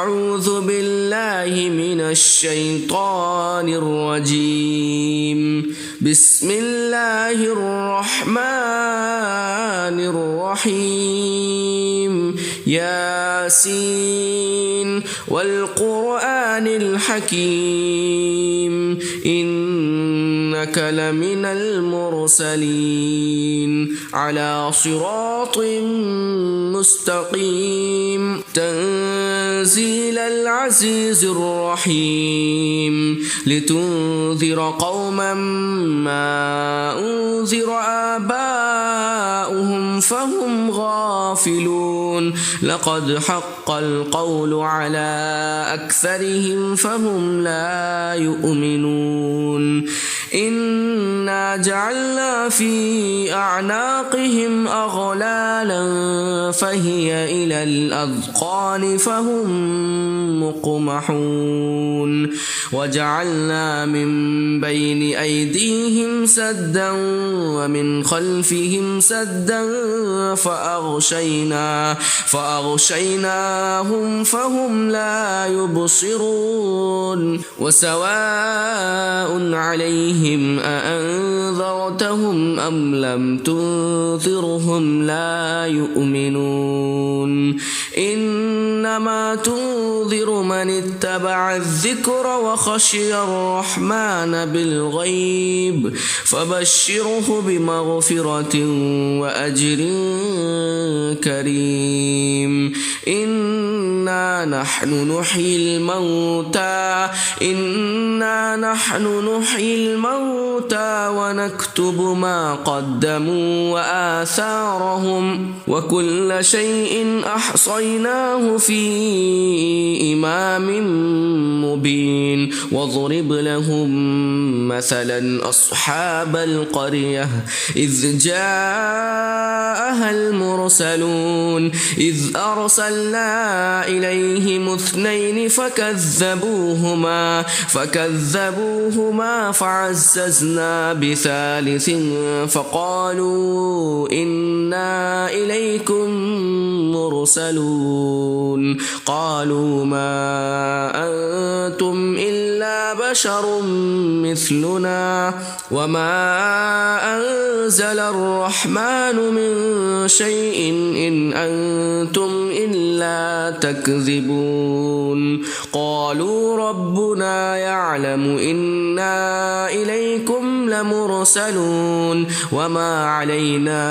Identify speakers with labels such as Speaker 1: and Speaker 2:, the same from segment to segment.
Speaker 1: أعوذ بالله من الشيطان الرجيم. بسم الله الرحمن الرحيم. ياسين والقرآن الحكيم إنك لمن المرسلين على صراط مستقيم تنزيل العزيز الرحيم لتنذر قوما ما أنذر آباؤهم فهم غافلون لقد حق القول على أكثرهم فهم لا يؤمنون إنا جعلنا في أعناقهم أغلالا فهي إلى الأذقان فهم مقمحون وجعلنا من بين أيديهم سدا ومن خلفهم سدا فأغشيناهم فهم لا يبصرون وسواء عليهم أأنذرتهم أم لم تنذرهم لا يؤمنون إنما تنذر من اتبع الذكر وخشي الرحمن بالغيب فبشره بمغفرة وأجر كريم. إنا نحن نحيي الموتى ونكتب ما قدموا وآثارهم وكل شيء أحصيناه في إمام مبين. واضرب لهم مثلا أصحاب القرية إذ جاءها المرسلون إذ أرسلنا إليهم اثنين فكذبوهما فعززنا بثالث فقالوا إنا إليكم مرسلون قالوا ما أنتم إلا بشر مثلنا وما أنزل الرحمن من شيء إن أنتم إلا تكذبون. قالوا ربنا يعلم إنا إليكم لمرسلون وما علينا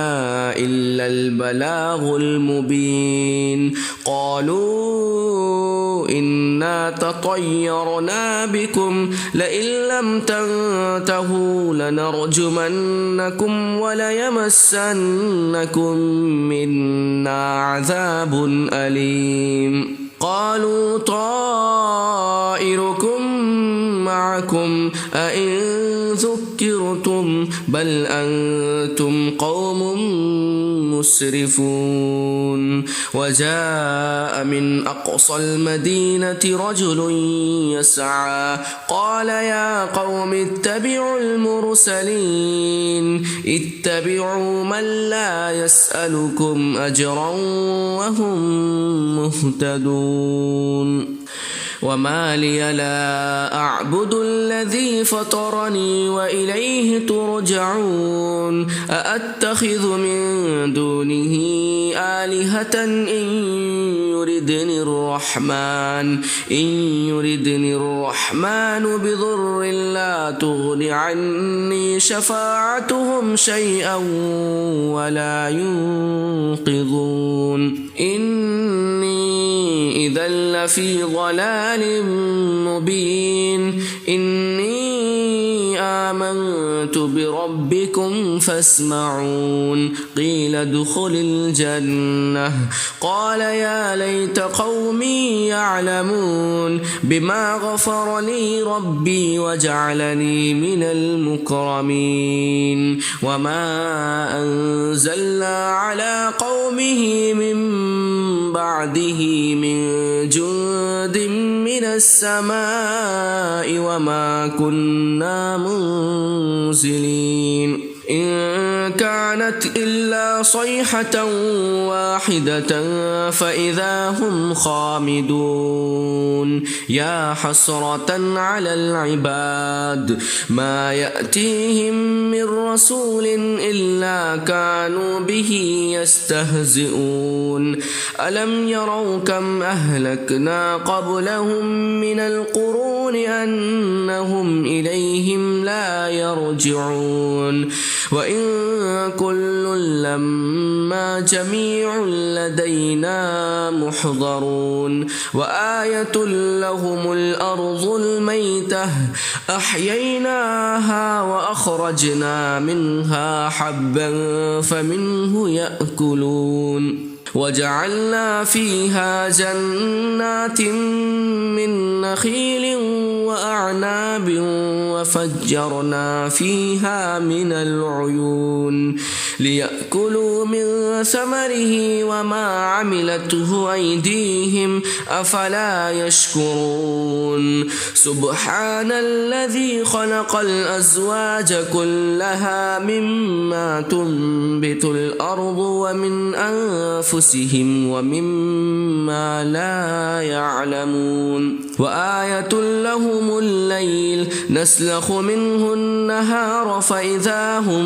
Speaker 1: إلا البلاغ المبين. قالوا إنا تطيرنا بكم لئن لم تنتهوا لنرجمنكم وليمسنكم منا عذاب أليم. قالوا طائركم معكم أئن ذكرتم بل أنتم قوم مسرفون. وجاء من أقصى المدينة رجل يسعى قال يا قوم اتبعوا المرسلين اتبعوا من لا يسألكم أجرا وهم مهتدون. وما لي لا أعبد الذي فطرني وإليه ترجعون. أأتخذ من دونه آلهة إن يردني الرحمن بضر لا تغن عني شفاعتهم شيئا ولا ينقذون. إني إذا لفي ضلال مبين. إني آمنت بربكم فاسمعون. قيل ادخل الجنة قال يا ليت قومي يعلمون بما غفر لي ربي وجعلني من المكرمين. وما أنزلنا على قومه من بعده من جند من السماء وما كنا منزلين. إن كانت إلا صيحة واحدة فإذا هم خامدون يا حسرة على العباد ما يأتيهم من رسول إلا كانوا به يستهزئون ألم يروا كم أهلكنا قبلهم من القرون أنهم إليهم لا يرجعون وإن كل لما جميع لدينا محضرون وآية لهم الأرض الميتة أحييناها وأخرجنا منها حبا فمنه يأكلون وجعلنا فيها جنات من نخيل وأعناب وفجرنا فيها من العيون ليأكلوا من ثمره وما عملته أيديهم أفلا يشكرون سبحان الذي خلق الأزواج كلها مما تنبت الأرض ومن أنفسهم ومما لا يعلمون وآية لهم الليل نسلخ منه النهار فإذا هم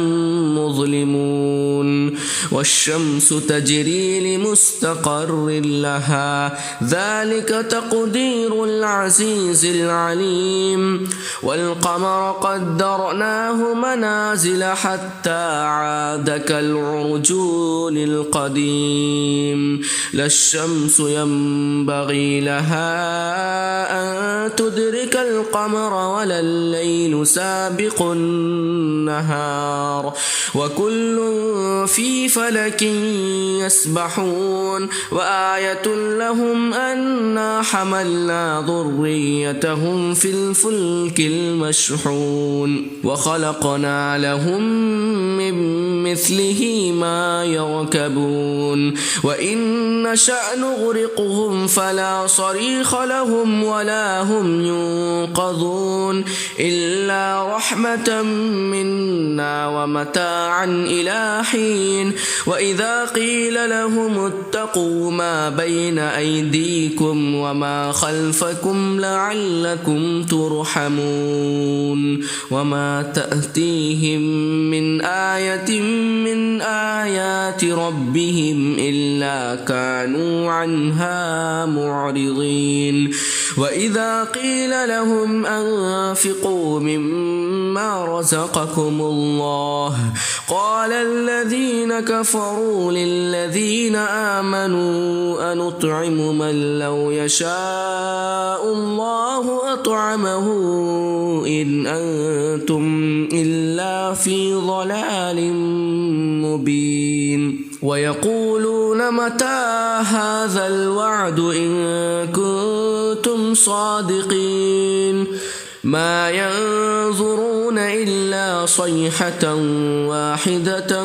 Speaker 1: مظلمون والشمس تجري لمستقر لها ذلك تقدير العزيز العليم والقمر قدرناه منازل حتى عاد كالعرجون القديم لا الشمس ينبغي لها أن تدرك القمر ولا الليل سابق النهار وكل في فلك يسبحون وآية لهم أنا حملنا ذريتهم في الفلك المشحون وخلقنا لهم من مثله ما يركبون وإن نشأ نغرقهم فلا صريخ لهم ولا هم ينقذون إلا رحمة منا ومتاعا إلى حين وإذا قيل لهم اتقوا ما بين أيديكم وما خلفكم لعلكم ترحمون وما تأتيهم من آية من آيات ربهم إلا كانوا عنها معرضين وإذا قيل لهم أنفقوا مما رزقكم الله قال الذين كفروا للذين آمنوا أنطعم من لو يشاء الله أطعمه إن أنتم إلا في ضلال مبين ويقولون متى هذا الوعد إن كنتم صادقين ما ينظرون إلا صيحة واحدة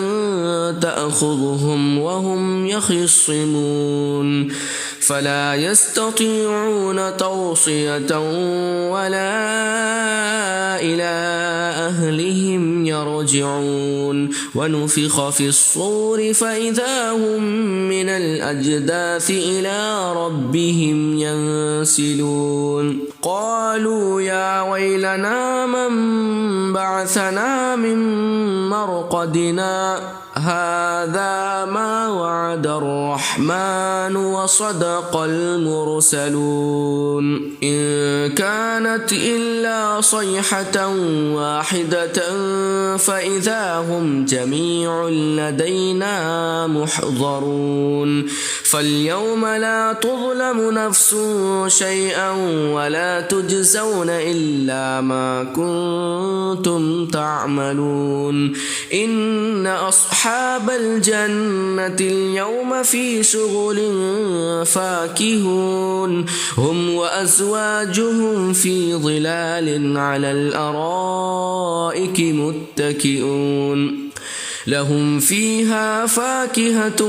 Speaker 1: تأخذهم وهم يخصمون فلا يستطيعون توصية ولا إلى أهلهم يرجعون ونفخ في الصور فإذا هم من الأجداث إلى ربهم ينسلون قالوا يا ويلنا من بعثنا من مرقدنا هذا ما وعد الرحمن وصدق المرسلون إن كانت إلا صيحة واحدة فإذا هم جميع لدينا محضرون فاليوم لا تظلم نفس شيئا ولا تجزون إلا ما كنتم تعملون إن أصحاب الجنة اليوم في شغل فاكهون هم وأزواجهم في ظلال على الأرائك متكئون لهم فيها فاكهة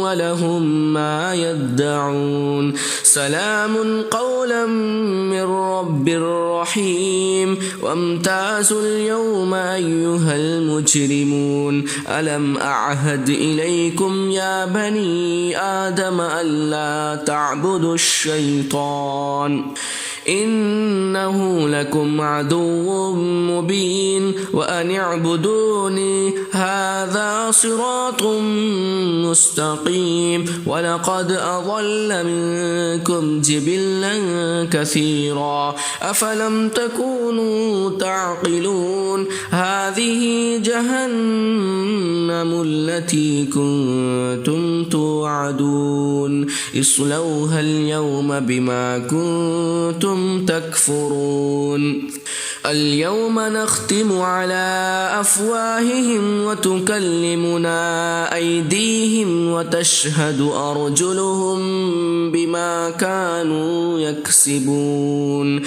Speaker 1: ولهم ما يدعون سلام قولا من رب رحيم وامتازوا اليوم أيها المجرمون ألم أعهد إليكم يا بني آدم ألا تعبدوا الشيطان إنه لكم عدو مبين وأن اعبدوني هذا صراط مستقيم ولقد أضل منكم جبلا كثيرا أفلم تكونوا تعقلون هذه جهنم التي كنتم توعدون اصلوها اليوم بما كنتم تكفرون اليوم نختم على أفواههم وتكلمنا أيديهم وتشهد أرجلهم بما كانوا يكسبون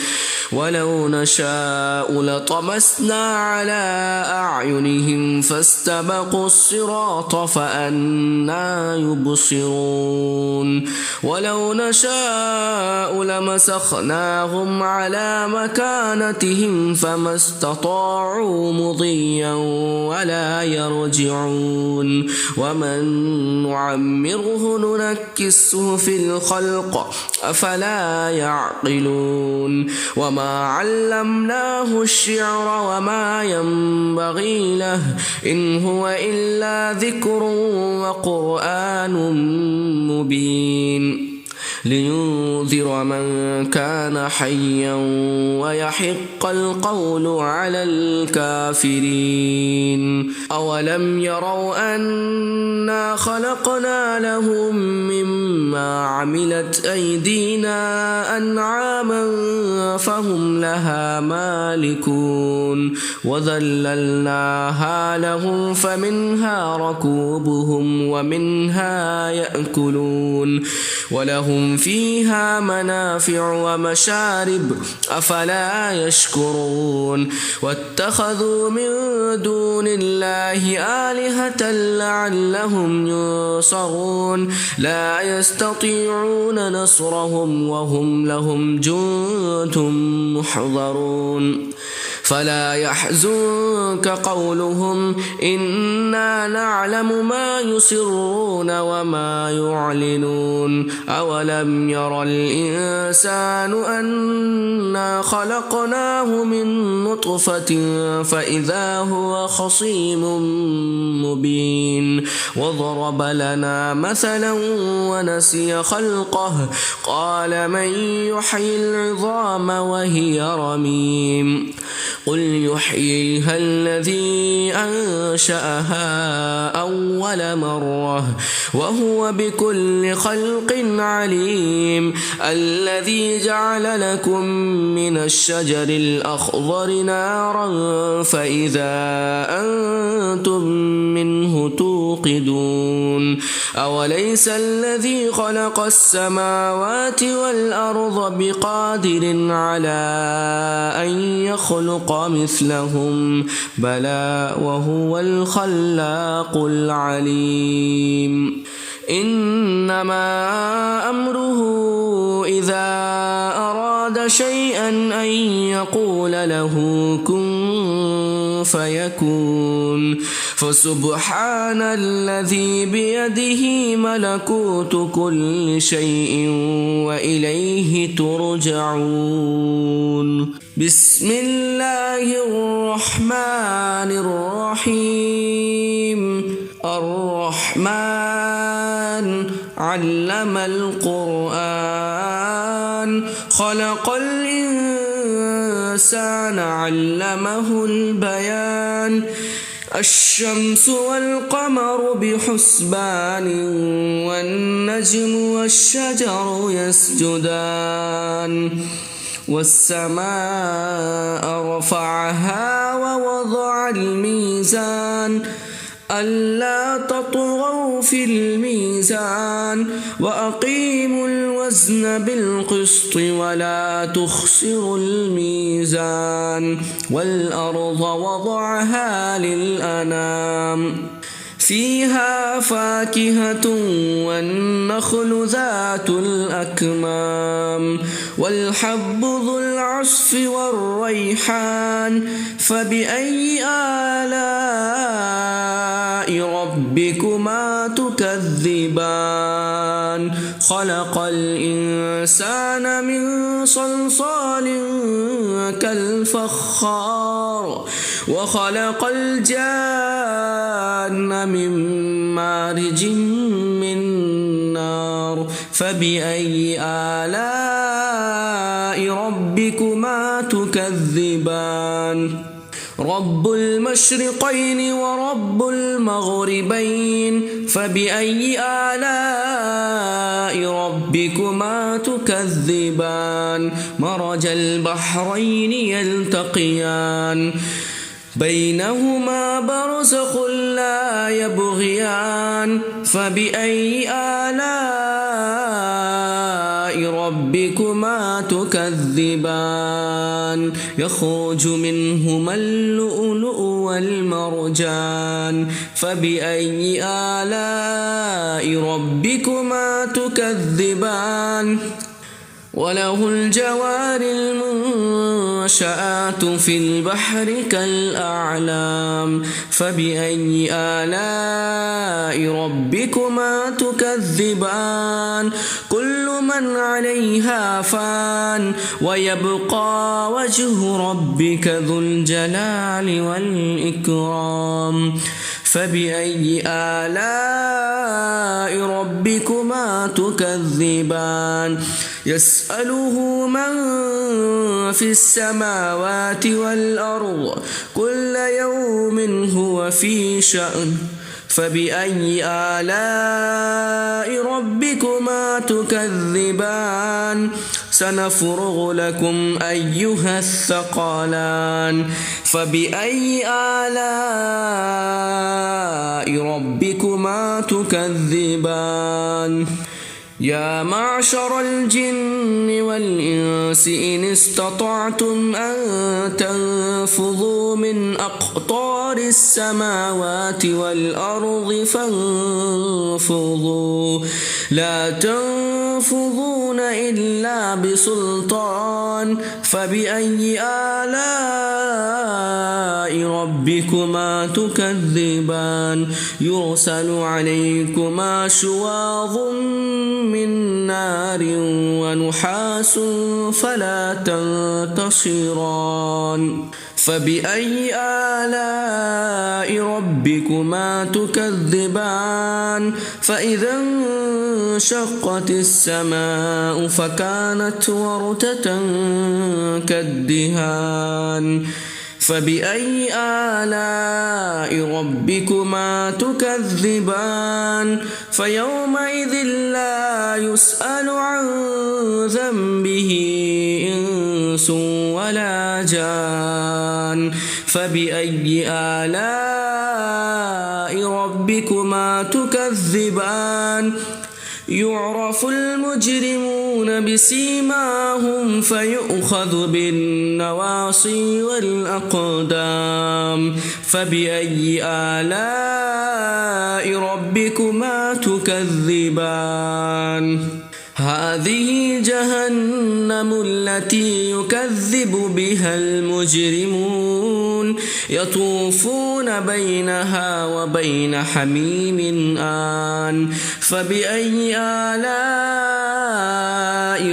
Speaker 1: ولو نشاء لطمسنا على أعينهم فاستبقوا الصراط فأنى يبصرون ولو نشاء لمسخناهم على مكانتهم فما استطاعوا مضيا ولا يرجعون ومن نعمره ننكسه في الخلق أفلا يعقلون وما علمناه الشعر وما ينبغي له إن هو إلا ذكر وقرآن مبين لينذر من كان حيا ويحق القول على الكافرين أولم يروا أنا خلقنا لهم مما عملت أيدينا أنعاما فهم لها مالكون وذللناها لهم فمنها ركوبهم ومنها يأكلون ولهم فيها منافع ومشارب أفلا يشكرون واتخذوا من دون الله آلهة لعلهم ينصرون لا يستطيعون نصرهم وهم لهم جند محضرون فلا يحزنك قولهم إنا نعلم ما يسرون وما يعلنون أولم ير الإنسان أنا خلقناه من نطفة فإذا هو خصيم مبين وضرب لنا مثلا ونسي خلقه قال من يحيي العظام وهي رميم قل يحييها الذي أنشأها أول مرة وهو بكل خلق عليم الذي جعل لكم من الشجر الأخضر نارا فإذا أنتم منه توقدون أوليس الذي خلق السماوات والأرض بقادر على أن يخلق مثلهم بلى وهو الخلاق العليم إنما أمره إذا أراد شيئا أن يقول له كن فيكون فسبحان الذي بيده ملكوت كل شيء وإليه ترجعون بسم الله الرحمن الرحيم الرحمن علم القرآن خلق الإنسان علمه البيان الشمس والقمر بحسبان والنجم والشجر يسجدان والسماء رفعها ووضع الميزان ألا تطغوا في الميزان وأقيموا الوزن بالقسط ولا تخسروا الميزان والأرض وضعها للأنام فيها فاكهة والنخل ذات الأكمام والحب ذو العصف والريحان فبأي آلاء ربكما تكذبان خلق الإنسان من صلصال كالفخار وخلق الجان من مارج من نار فبأي آلاء ربكما تكذبان رب المشرقين ورب المغربين فبأي آلاء ربكما تكذبان مرج البحرين يلتقيان بينهما برزخ لا يبغيان فبأي آلاء ربكما تكذبان يخرج منهما اللؤلؤ والمرجان فبأي آلاء ربكما تكذبان وله الجوار المنشآت في البحر كالأعلام فبأي آلاء ربكما تكذبان كل من عليها فان ويبقى وجه ربك ذو الجلال والإكرام فبأي آلاء ربكما تكذبان يسأله من في السماوات والأرض كل يوم هو في شأن فبأي آلاء ربكما تكذبان سنفرغ لكم أيها الثقلان فبأي آلاء ربكما تكذبان يا معشر الجن والإنس إن استطعتم أن تنفذوا من أقطار السماوات والأرض فانفذوا لا تنفذون إلا بسلطان فبأي آلاء ربكما تكذبان يرسل عليكما شواظ من نار ونحاس فلا تنتصران فبأي آلاء ربكما تكذبان فإذا انشقت السماء فكانت وردة كالدهان فبأي آلاء ربكما تكذبان فيومئذ لا يسأل عن ذنبه إنس ولا جان فبأي آلاء ربكما تكذبان يعرف المجرمون بسيماهم فيؤخذ بالنواصي والأقدام فبأي آلاء ربكما تكذبان هذه جهنم التي يكذب بها المجرمون يطوفون بينها وبين حميم آن فبأي آلاء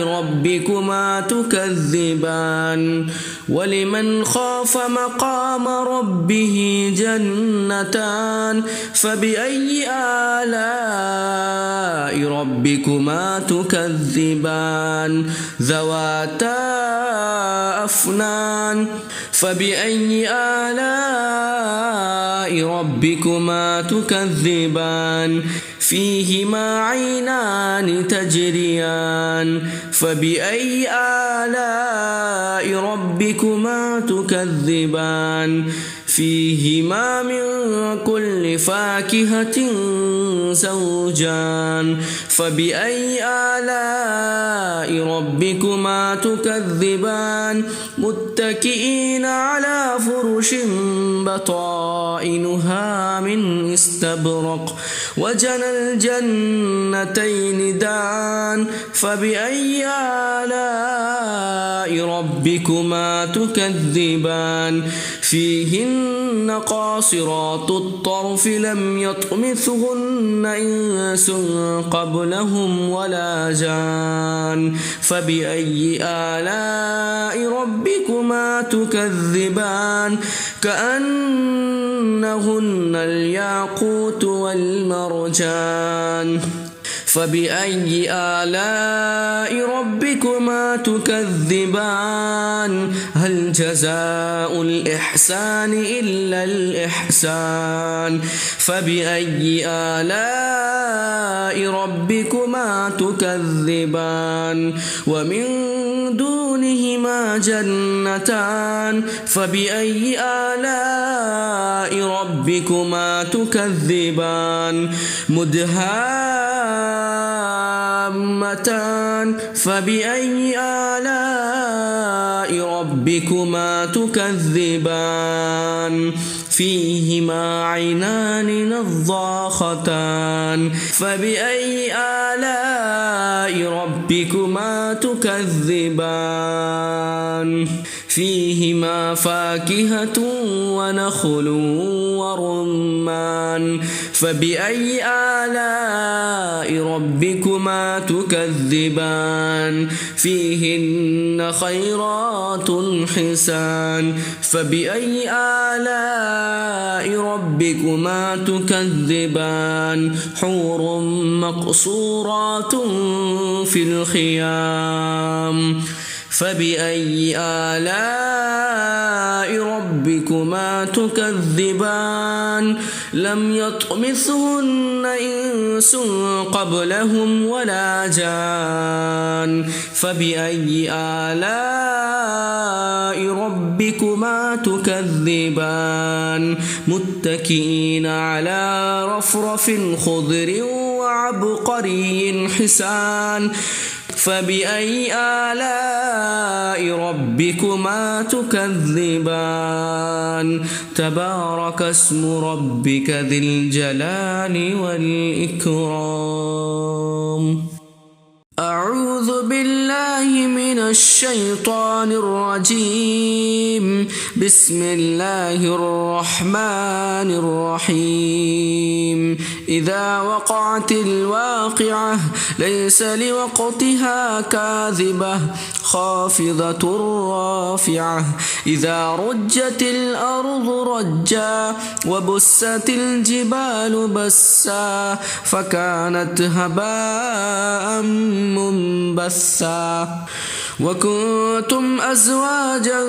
Speaker 1: ربكما تكذبان ولمن خاف مقام ربه جنتان فبأي آلاء ربكما تكذبان ذواتا أفنان فبأي آلاء ربكما تكذبان فيهما عينان تجريان فبأي آلاء ربكما تكذبان فيهما من كل فاكهة زوجان فبأي آلاء ربكما تكذبان متكئين على فرش بطائنها من استبرق وجنى الجنتين دان فبأي آلاء ربكما تكذبان فيهن قاصرات الطرف لم يطمثهن إنس قبلهم ولا جان فبأي آلاء ربكما تكذبان كأنهن الياقوت والمرجان فبأي آلاء ربكما تكذبان هل جزاء الإحسان إلا الإحسان فبأي آلاء ربكما تكذبان ومن دونهما جنتان فبأي آلاء ربكما تكذبان مدهامتان فبأي آلاء ربكما تكذبان فيهما عينان نضاختان فبأي آلاء ربكما تكذبان فيهما فاكهة ونخل ورمان فبأي آلاء ربكما تكذبان فيهن خيرات حسان فبأي آلاء ربكما تكذبان حور مقصورات في الخيام فبأي آلاء ربكما تكذبان لم يطمثهن إنس قبلهم ولا جان فبأي آلاء ربكما تكذبان متكئين على رفرف خضر وعبقري حسان فبأي آلاء ربكما تكذبان تبارك اسم ربك ذي الجلال والإكرام أعوذ بالله من الشيطان الرجيم بسم الله الرحمن الرحيم إذا وقعت الواقعة ليس لوقتها كاذبة خافضة رافعة إذا رجت الأرض رجا وبست الجبال بسا فكانت هباء منبثا وكنتم أزواجا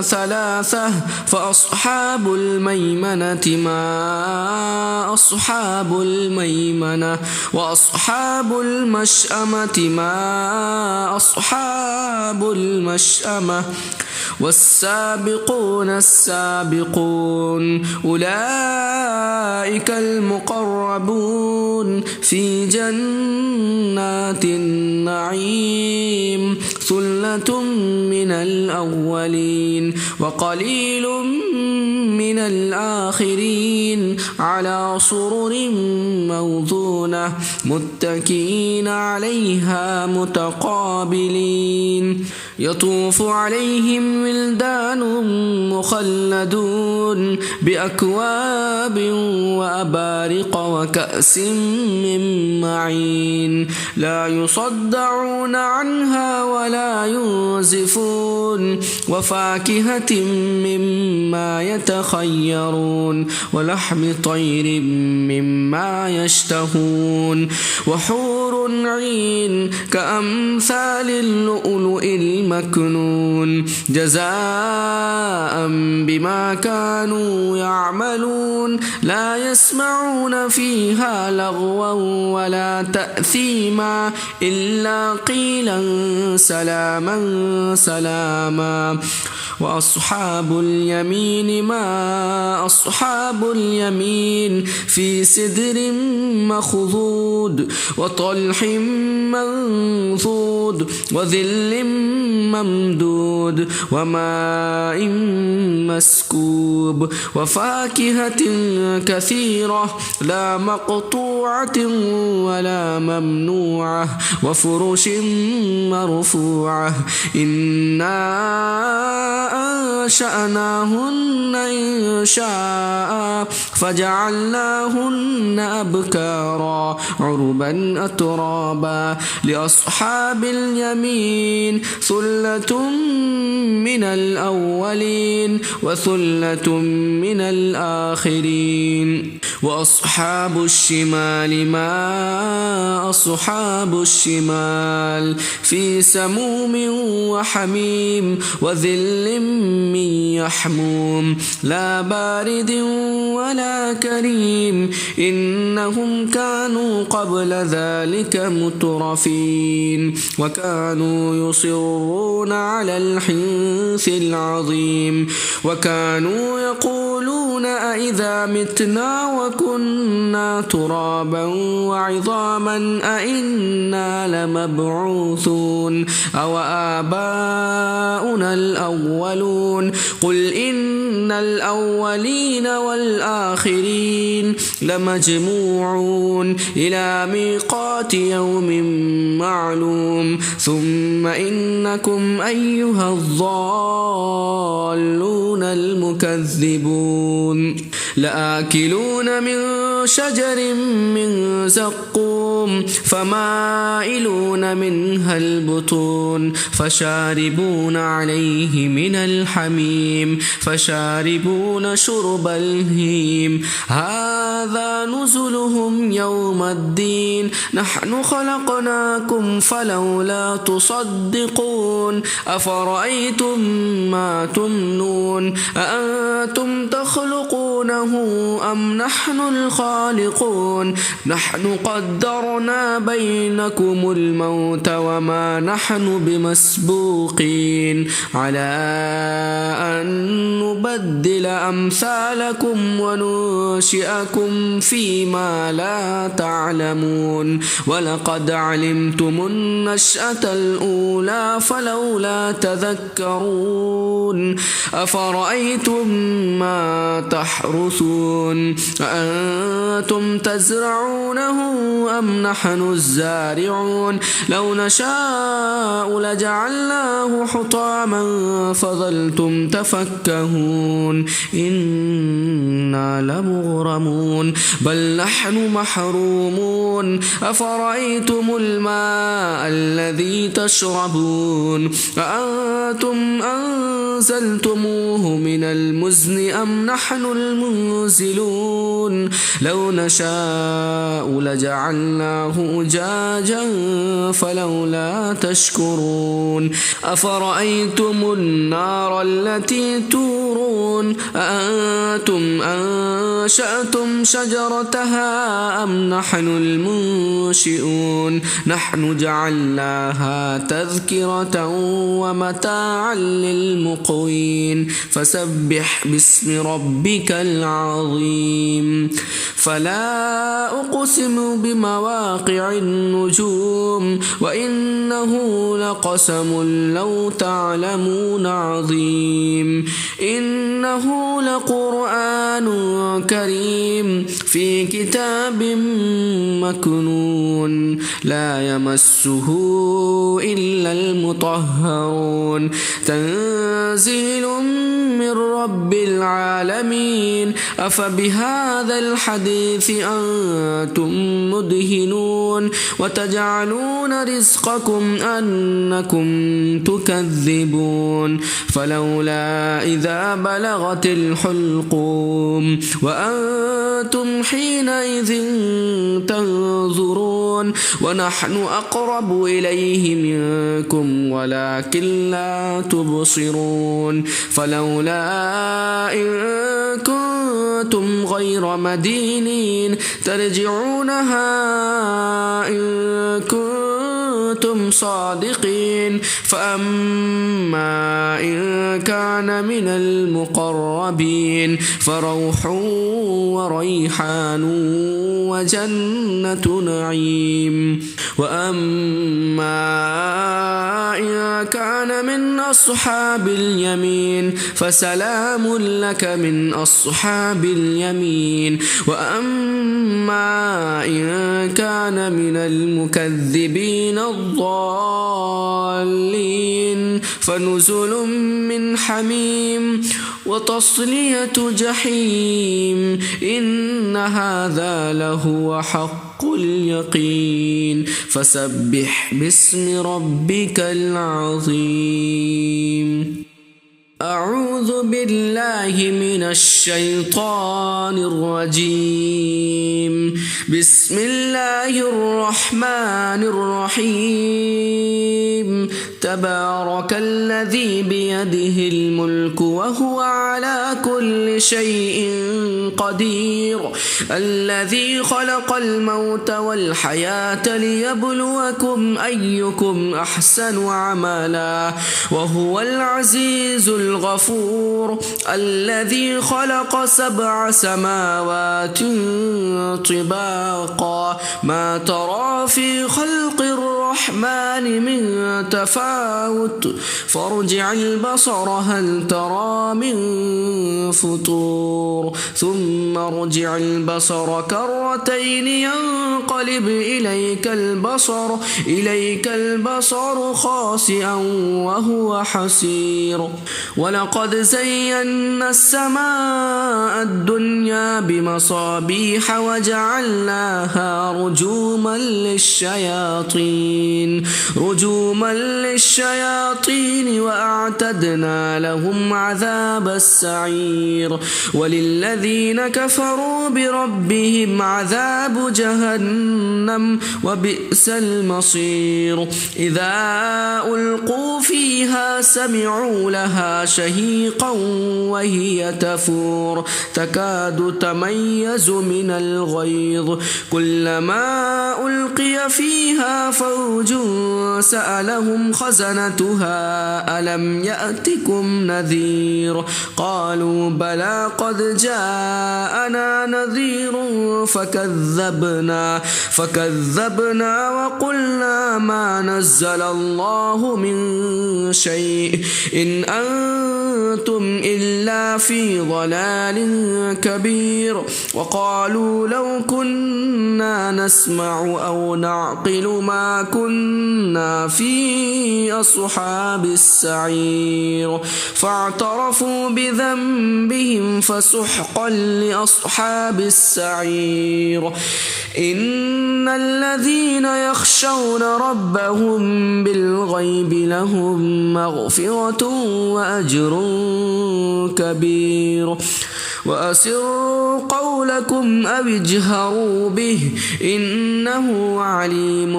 Speaker 1: ثلاثة فأصحاب الميمنة ما أصحاب الميمنة وأصحاب المشأمة ما أصحاب المشأمة والسابقون السابقون أولئك المقربون في جنات النعيم ثلة من الأولين وقليل من الآخرين على سرر موضونة متكئين عليها متقابلين يطوف عليهم ولدان مخلدون بأكواب وأبارق وكأس من معين لا يصدعون عنها ولا ينزفون وفاكهة مما يتخيرون ولحم طير مما يشتهون وحور عين كأمثال اللؤلؤ المكنون جزاء بما كانوا يعملون لا يسمعون فيها لغوا ولا تأثيما إلا قيلا سلاما سلاما وأصحاب اليمين ما أصحاب اليمين في سدر مخضود وطلح منضود وظل ممدود وماء مسكوب وفاكهة كثيرة لا مقطوعة ولا ممنوعة وفرش مرفوعة إنا أنشأناهن إنشاء فجعلناهن أبكارا عربا أترابا لأصحاب اليمين ثلة من الأولين وثلة من الآخرين وأصحاب الشمال ما أصحاب الشمال في سموم وحميم وذل من يحموم لا بارد ولا كريم إنهم كانوا قبل ذلك مترفين وكانوا يصرون على الحنث العظيم وكانوا يقولون أئذا متنا وكنا ترابا وعظاما أئنا لمبعوثون أو آباؤنا الأولون قل إن الأولين والآخرين لمجموعون إلى ميقات يوم معلوم ثم إنكم أيها الضالون المكذبون لآكلون من شجر من زقوم فمائلون منها البطون فشاربون عليه من الحميم فشاربون شرب الهيم هذا نزلهم يوم الدين نحن خلقناكم فلولا تصدقون أفرأيتم ما تمنون أأنتم تخلقونه أم نحن الخالقون نحن قدرنا بينكم الموت وما نحن بمسبوقين على أن نبدل أمثالكم وننشئكم فيما لا تعلمون ولقد علمتم النشأة الأولى فلولا تذكرون أفرأيتم ما تحرثون أأنتم تزرعونه أم نحن الزارعون لو نشاء لجعلناه حطاما فظلتم تفكهون إنا لمغرمون بل نحن محرومون أفرأيتم الماء الذي تشربون أأنتم أنزلتموه من المزن أم نحن المنزلون لو نشاء لجعلناه أجاجا فلولا تشكرون أفرأيتم النار التي تورون أأنتم أنشأتم شجرتها أم نحن المنشئون نحن جعلناها تذكرة ومتاعا للمقوين فسبح باسم ربك العظيم فلا أقسم بمواقع النجوم وإنه لقسم لو تعلمون عظيم إنه لقرآن كريم في كتاب مكنون لا يمسه إلا المطهرون تنزيل من رب العالمين أفبهذا الحديث أنتم مدهنون وتجعلون رزقكم أنكم تكذبون فلولا إذا بلغت الحلقوم وأنتم حينئذ تنظرون ونحن أقرب إليه منكم ولكن لا تبصرون فلولا إن كنتم غير مدينين ترجعونها إن كنتم كنتم صادقين فأما إن كان من المقربين فروح وريحان وجنة نعيم وأما إن كان من أصحاب اليمين فسلام لك من أصحاب اليمين وأما إن كان من المكذبين الضالين فنزل من حميم وتصلية جحيم إن هذا لهو حق اليقين فسبح باسم ربك العظيم. أعوذ بالله من الشيطان الرجيم. بسم الله الرحمن الرحيم. تبارك الذي بيده الملك وهو على كل شيء قدير الذي خلق الموت والحياة ليبلوكم أيكم أحسن عملا وهو العزيز الغفور الذي خلق 7 سماوات طباقا ما ترى في خلق الرحمن من تفاوت فارجع البصر هل ترى من فطور ثم ارجع البصر كرتين ينقلب إليك البصر خاسئا وهو حسير ولقد زينا السماء الدنيا بمصابيح وجعلناها رجوما للشياطين وأعتدنا لهم عذاب السعير وللذين كفروا بربهم عذاب جهنم وبئس المصير إذا ألقوا فيها سمعوا لها شهيقا وهي تفور تكاد تميز من الغيظ كلما ألقي فيها فوج سألهم خزنتها ألم يأتكم نذير قالوا بلى قد جاءنا نذير فكذبنا وقلنا ما نزل الله من شيء إن أنتم إلا في ضلال كبير وقالوا لو كنا نسمع أو نعقل ما كنا في أصحاب السعير فاعترفوا بذنبهم فسحقا لأصحاب السعير إن الذين يخشون ربهم بالغيب لهم مغفرة وأجر كبير وأسروا قولكم أو اجهروا به إنه عليم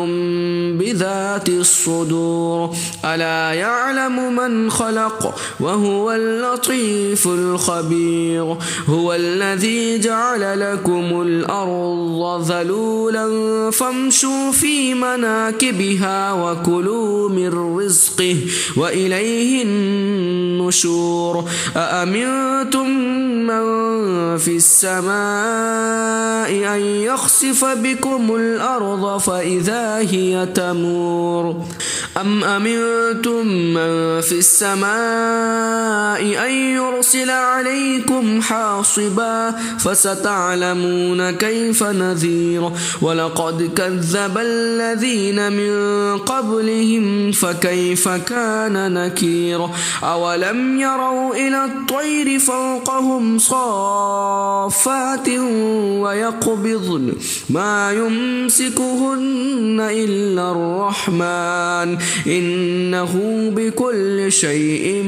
Speaker 1: بذات الصدور ألا يعلم من خلق وهو اللطيف الخبير هو الذي جعل لكم الأرض ذلولا فامشوا في مناكبها وكلوا من رزقه وإليه النشور أأمنتم من في السماء أن يخسف بكم الأرض فإذا هي تمور أم أمنتم من في السماء أن يرسل عليكم حاصبا فستعلمون كيف نذير ولقد كذب الذين من قبلهم فكيف كان نكير أولم يروا إلى الطير فوقهم صافات ويقبضن ما يمسكهن إلا الرحمن إنه بكل شيء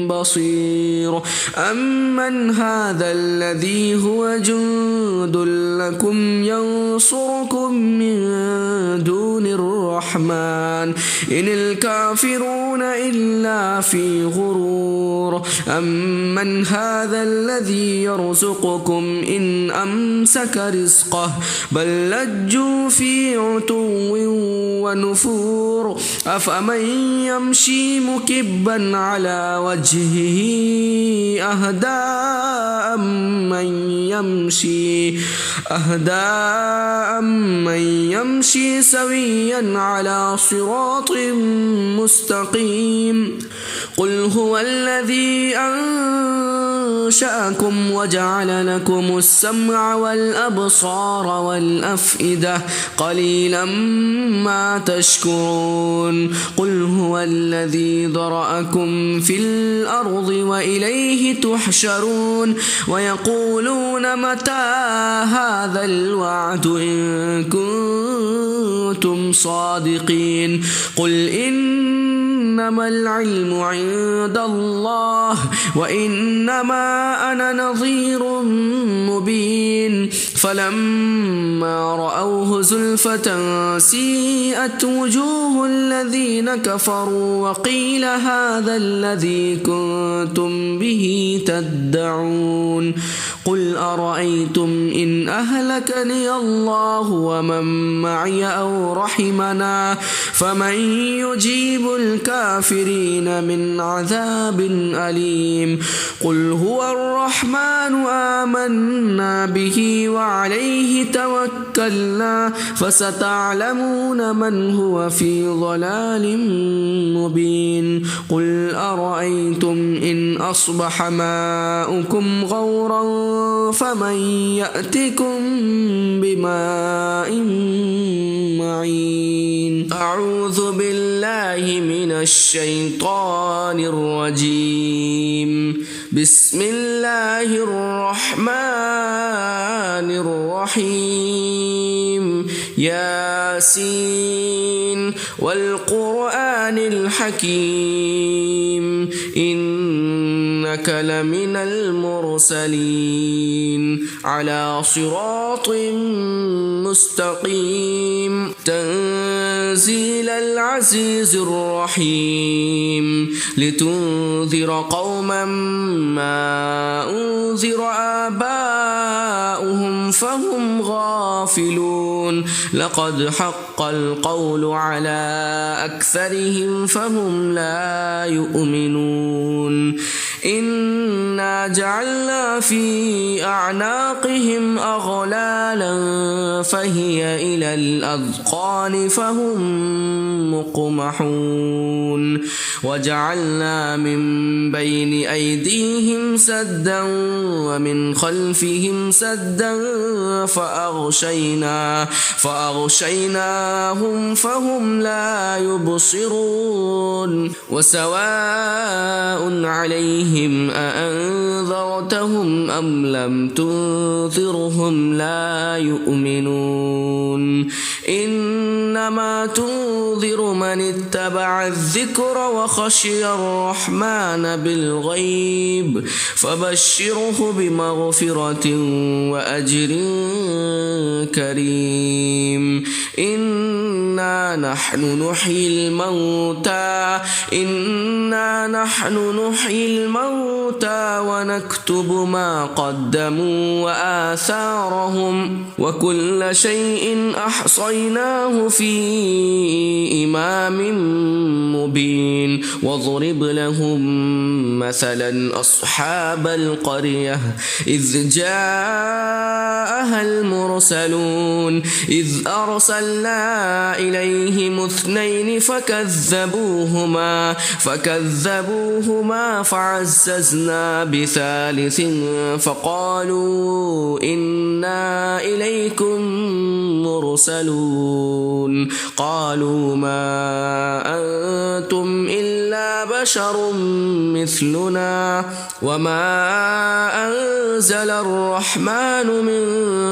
Speaker 1: بصير أمن هذا الذي هو جند لكم ينصركم من دون الرحمن إن الكافرون إلا في غرور أمن هذا الذي يرزقكم إن أمسك رزقه بل لجوا في عتو ونفور أفمن يمشي مكبا على وجهه أهدى أمن يمشي سويا على صراط مستقيم قل هو الذي أنشأكم وجعل لكم السمع والأبصار والأفئدة قليلا ما تشكرون قل هو الذي ذرأكم في الأرض وإليه تحشرون ويقولون متى هذا الوعد إن كنتم صادقين قل إنما العلم عند الله وإنما أنا نظير مبين فلما رأوه زلفة سيئت وجوه الذين كفروا وقيل هذا الذي كنتم به تدعون قل أرأيتم إن أهلكني الله ومن معي أو رحمنا فمن يجيب الكافرين من عذاب أليم قل هو الرحمن آمنا به وعليه توكلنا فستعلمون من هو في ضلال مبين قل أرأيتم إن أصبح ماؤكم غورا فمن يأتكم بماء معين أعوذ بالله من الشيطان الرجيم بسم الله الرحمن الرحيم ياسين والقرآن الحكيم إنك لمن المرسلين على صراط مستقيم تنزيل العزيز الرحيم لتنذر قوما ما أنذر آباؤهم فهم غافلون لقد حق القول على أكثرهم فهم لا يؤمنون إنا جعلنا في أعناقهم أغلالا فهي إلى الأذقان فهم مقمحون وجعلنا من بين أيديهم سدا ومن خلفهم سدا فأغشيناهم فهم لا يبصرون وسواء عليهم أأنذرتهم أم لم تنذرهم لا يؤمنون إنما تنذر من اتبع الذكر وخشي الرحمن بالغيب فبشره بمغفرة وأجر كريم إنا نحن نحيي الموتى ونكتب ما قدموا وآثارهم وكل شيء أحصيناه في إمام مبين واضرب لهم مثلا أصحاب القرية إذ جاءها المرسلون إذ أرسلنا إليهم 2 فكذبوهما فعززنا ب3 فقالوا إنا إليكم مرسلون قالوا ما أنتم إلا بشر مثلنا وما أنزل الرحمن من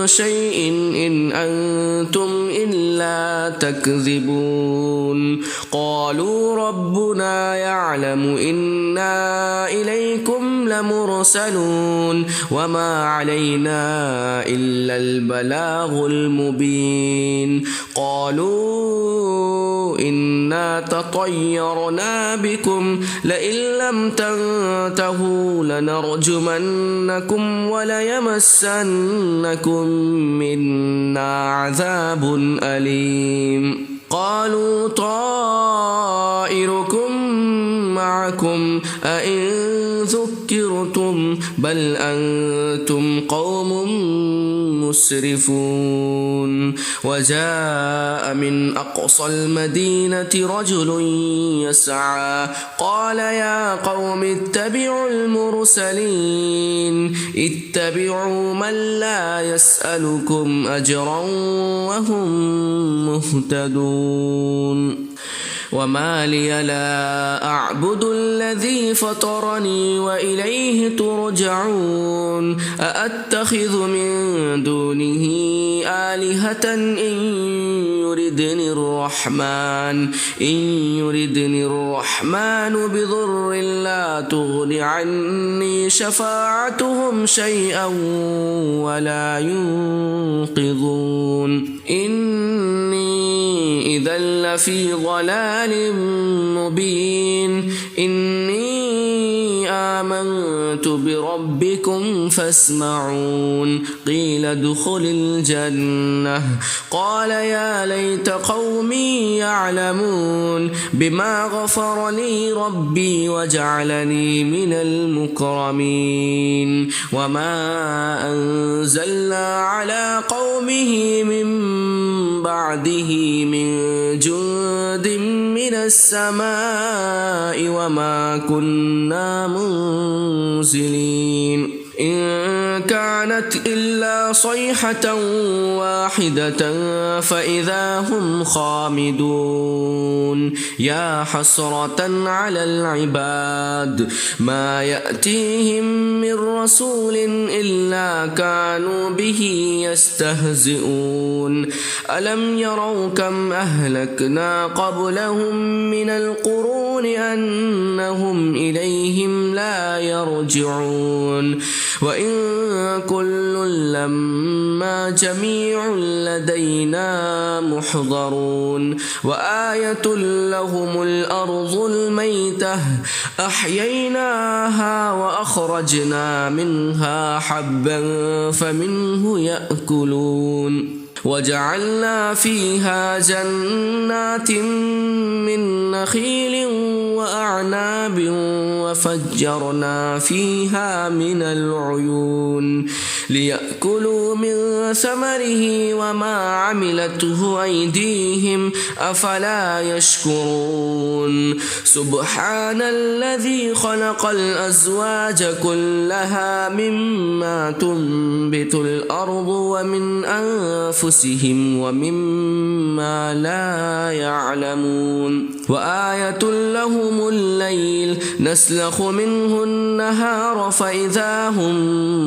Speaker 1: شيء إن أنتم إلا تكذبون قالوا ربنا يعلم إنا إليكم لمرسلون وما علينا إلا البلاغ المبين قالوا إنا تطيرنا بكم لئن لم تنتهوا لنرجمنكم وليمسنكم منا عذاب أليم قالوا طائركم معكم أئن ذكرتم بل أنتم قوم مسرفون وجاء من أقصى المدينة رجل يسعى قال يا قوم اتبعوا المرسلين اتبعوا من لا يسألكم أجرا وهم مهتدون وما لي لا أعبد الذي فطرني وإليه ترجعون أأتخذ من دونه آلهة إن يردني الرحمن بضر لا تغن عني شفاعتهم شيئا ولا ينقذون إني إذا لفي ضلال مبين إني آمنت بربكم فاسمعون قيل ادخل الجنة قال يا ليت قومي يعلمون بما غفر لي ربي وجعلني من المكرمين وما أنزلنا على قومه من بعده من جند من السماء وما كنا منزلين إن كانت إلا صيحة واحدة فإذا هم خامدون يا حسرة على العباد ما يأتيهم من رسول إلا كانوا به يستهزئون ألم يروا كم أهلكنا قبلهم من القرون أنهم إليهم لا يرجعون وإن كل لما جميع لدينا محضرون وآية لهم الأرض الميتة أحييناها وأخرجنا منها حبا فمنه يأكلون وجعلنا فيها جنات من نخيل وأعناب وفجرنا فيها من العيون ليأكلوا من ثمره وما عملته أيديهم أفلا يشكرون سبحان الذي خلق الأزواج كلها مما تنبت الأرض ومن أنفسهم ومما لا يعلمون وآية لهم الليل نسلخ منه النهار فإذا هم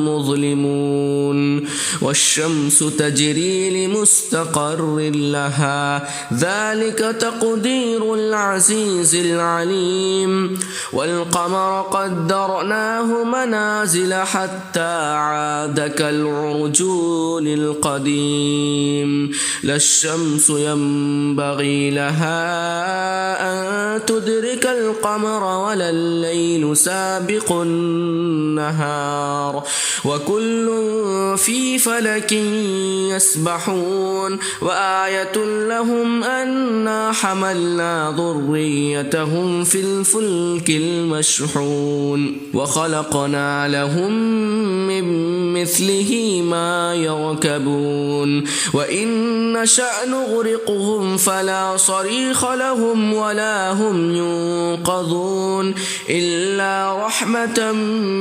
Speaker 1: مظلمون والشمس تجري لمستقر لها ذلك تقدير العزيز العليم والقمر قدرناه منازل حتى عاد كالعرجون القديم لا الشمس ينبغي لها أن تدرك القمر ولا الليل سابق النهار وكل في فلك يسبحون وآية لهم أنا حملنا ذريتهم في الفلك المشحون وخلقنا لهم من مثله ما يركبون وإن نشأ نغرقهم فلا صريخ لهم ولا هم ينقذون إلا رحمة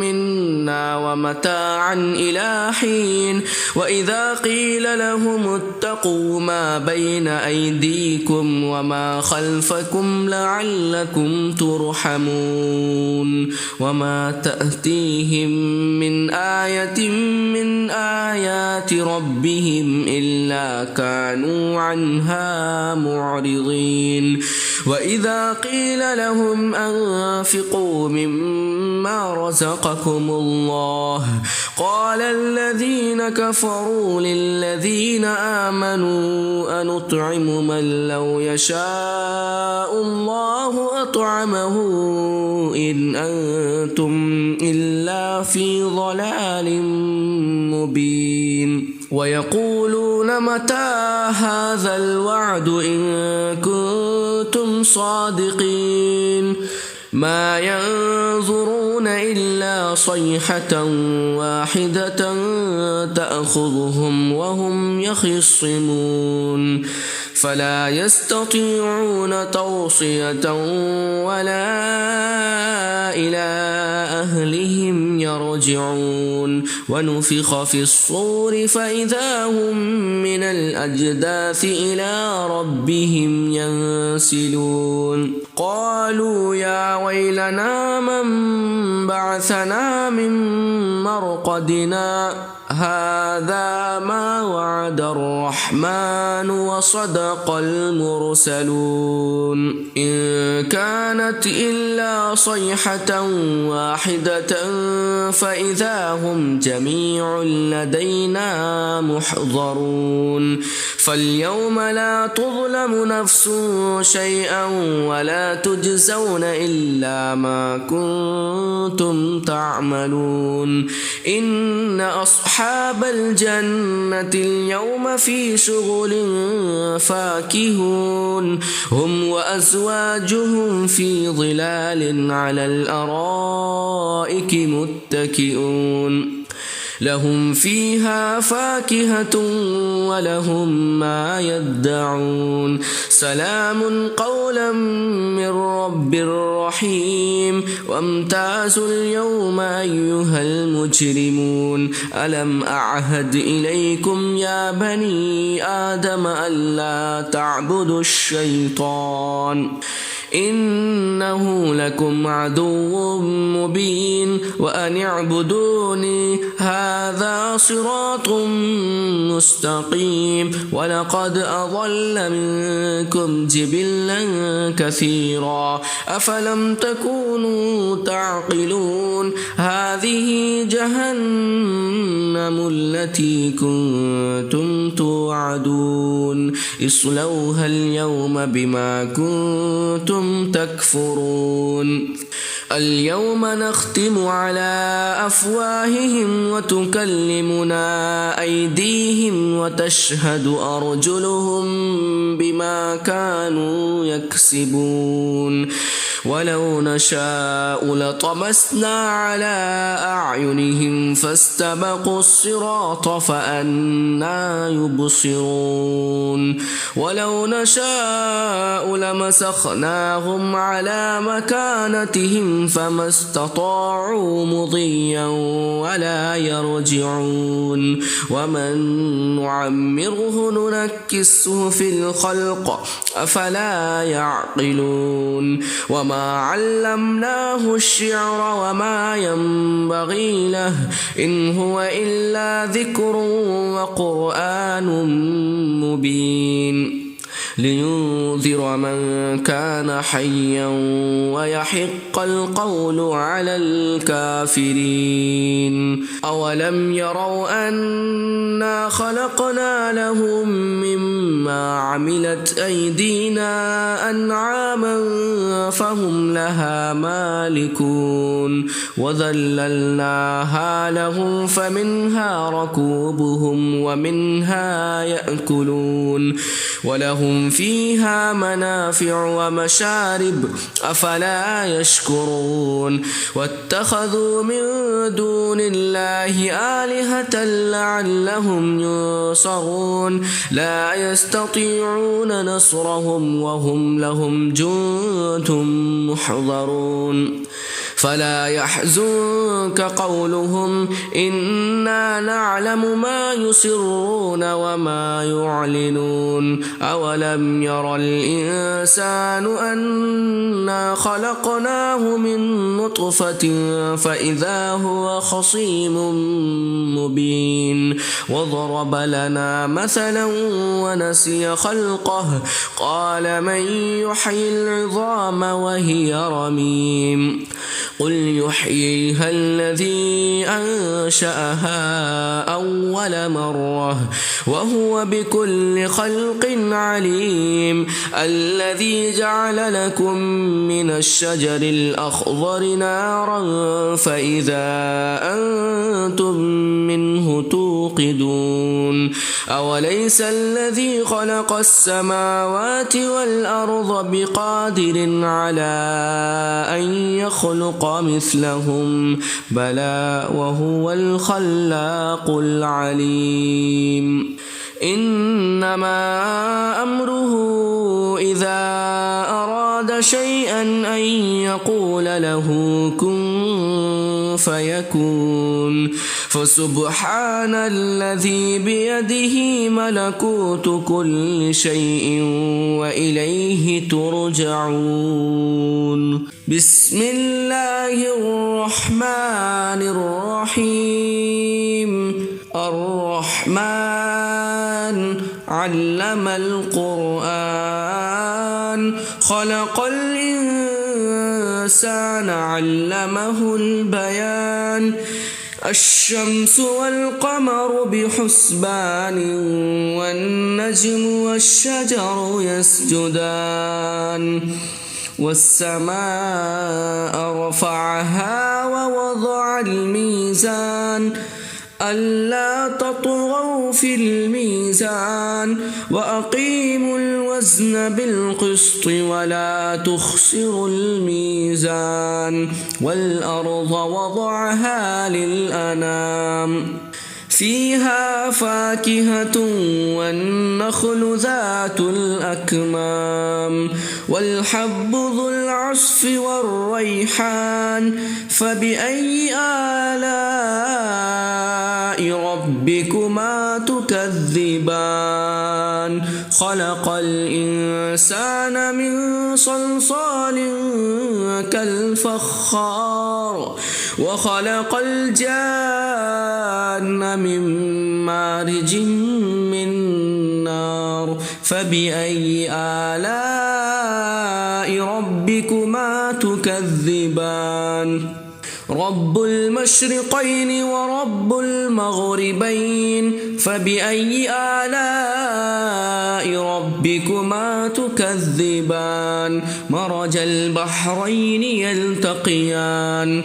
Speaker 1: منا ومتاعا إلى حين وإذا قيل لهم اتقوا ما بين أيديكم وما خلفكم لعلكم ترحمون وما تأتيهم من آية من آيات ربهم إلا كانوا عنها معرضين وإذا قيل لهم أنفقوا مما رزقكم الله قال الذين كفروا للذين آمنوا أنطعم من لو يشاء الله أطعمه إن أنتم إلا في ضلال مبين ويقولون متى هذا الوعد إن كنتم صادقين ما ينظرون إلا صيحة واحدة تأخذهم وهم يخصمون فلا يستطيعون توصية ولا إلى أهلهم يرجعون ونفخ في الصور فإذا هم من الأجداث إلى ربهم ينسلون قالوا يا ويلنا من بعثنا من مرقدنا هذا ما وعد الرحمن وصدق المرسلون إن كانت إلا صيحة واحدة فإذا هم جميع لدينا محضرون فاليوم لا تظلم نفس شيئا ولا تجزون إلا ما كنتم تعملون إن أصحاب الجنة اليوم في شغل فاكهون هم وأزواجهم في ظلال على الأرائك متكئون لهم فيها فاكهة ولهم ما يدعون سلام قولا من رب رحيم وامتازوا اليوم أيها المجرمون ألم أعهد إليكم يا بني آدم ألا تعبدوا الشيطان إنه لكم عدو مبين وأن اعبدوني هذا صراط مستقيم ولقد أضل منكم جبلا كثيرا أفلم تكونوا تعقلون هذه جهنم التي كنتم توعدون اصلوها اليوم بما كنتم تكفرون اليوم نختم على أفواههم وتكلمنا أيديهم وتشهد أرجلهم بما كانوا يكسبون ولو نشاء لطمسنا على أعينهم فاستبقوا الصراط فأنى يبصرون ولو نشاء لمسخناهم على مكانتهم فما استطاعوا مضيا ولا يرجعون ومن نعمره ننكسه في الخلق أفلا يعقلون وما علمناه الشعر وما ينبغي له إن هو إلا ذكر وقرآن مبين لينذر من كان حيا ويحق القول على الكافرين أولم يروا أنا خلقنا لهم مما عملت أيدينا أنعاما فهم لها مالكون وذللناها لهم فمنها ركوبهم ومنها يأكلون ولهم فيها منافع ومشارب أفلا يشكرون واتخذوا من دون الله آلهة لعلهم ينصرون لا يستطيعون نصرهم وهم لهم جند محضرون فلا يحزنك قولهم إنا نعلم ما يسرون وما يعلنون أولم ير الإنسان أنا خلقناه من نطفة فإذا هو خصيم مبين وضرب لنا مثلا ونسي خلقه قال من يحيي العظام وهي رميم قل يحييها الذي أنشأها أول مرة وهو بكل خلق عليم الذي جعل لكم من الشجر الأخضر نارا فإذا أنتم منه توقدون أوليس الذي خلق السماوات والأرض بقادر على أن يخلق مثلهم بلى وهو الخلاق العليم إنما أمره إذا أراد شيئا أن يقول له كن فيكون فسبحان الذي بيده ملكوت كل شيء وإليه ترجعون بسم الله الرحمن الرحيم الرحمن علم القرآن خلق الإنسان علمه البيان الشمس والقمر بحسبان والنجم والشجر يسجدان والسماء رفعها ووضع الميزان ألا تطغوا في الميزان وأقيموا الوزن بالقسط ولا تخسروا الميزان والأرض وضعها للأنام فيها فاكهة والنخل ذات الأكمام والحب ذو العصف والريحان فبأي آلاء ربكما تكذبان خلق الإنسان من صلصال كالفخار وخلق الجان من مارج من نار فبأي آلاء ربكما تكذبان رب المشرقين ورب المغربين فبأي آلاء ربكما تكذبان مرج البحرين يلتقيان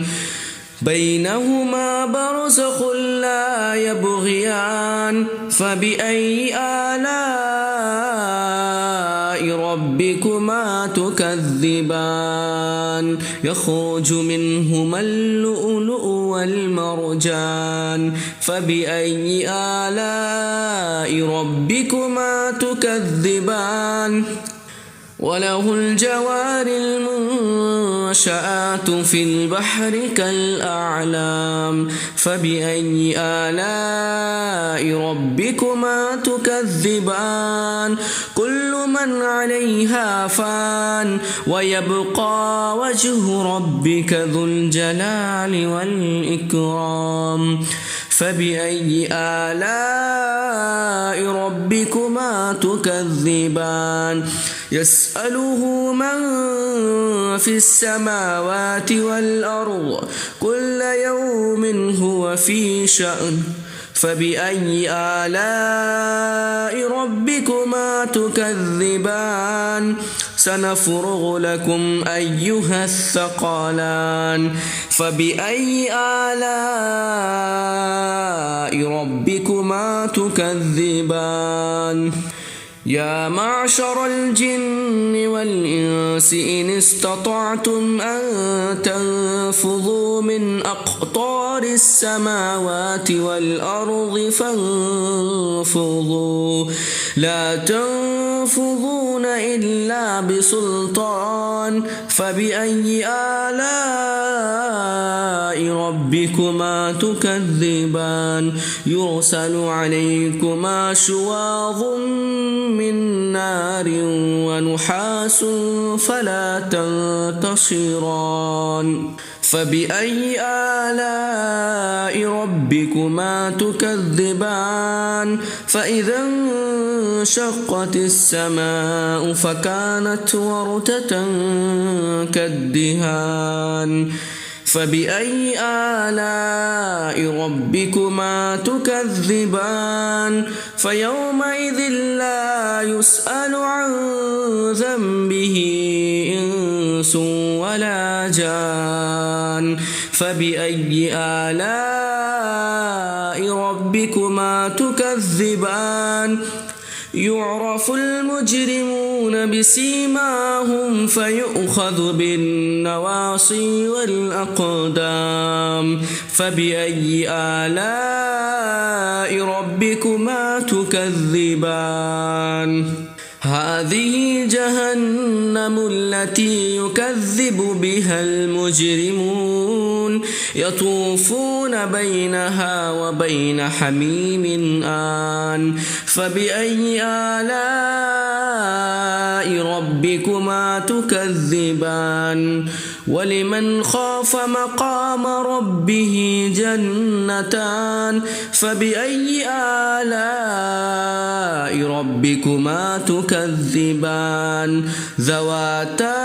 Speaker 1: بينهما برزخ لا يبغيان فبأي آلاء ربكما تكذبان يخرج منهما اللؤلؤ والمرجان فبأي آلاء ربكما تكذبان وله الجوار المنشآت في البحر كالأعلام فبأي آلاء ربكما تكذبان كل من عليها فان ويبقى وجه ربك ذو الجلال والإكرام فبأي آلاء ربكما تكذبان يسأله من في السماوات والأرض كل يوم هو في شأن فبأي آلاء ربكما تكذبان سنفرغ لكم أيها الثقلان فبأي آلاء ربكما تكذبان يا معشر الجن والإنس إن استطعتم أن تنفذوا من أقطار السماوات والأرض فانفذوا لا تنفذون إلا بسلطان فبأي آلاء ربكما تكذبان يرسل عليكما شواظ من نار ونحاس فلا تنتصران فبأي آلاء ربكما تكذبان فإذا انشقت السماء فكانت وردة كالدهان فبأي آلاء ربكما تكذبان فيومئذ لا يسأل عن ذنبه إنس ولا جان فبأي آلاء ربكما تكذبان يعرف المجرمون بسيماهم فيؤخذ بالنواصي والأقدام فبأي آلاء ربكما تكذبان هذه جهنم التي يكذب بها المجرمون يطوفون بينها وبين حميم آن فبأي آلاء ربكما تكذبان ولمن خاف مقام ربه جنتان فبأي آلاء ربكما تكذبان ذواتا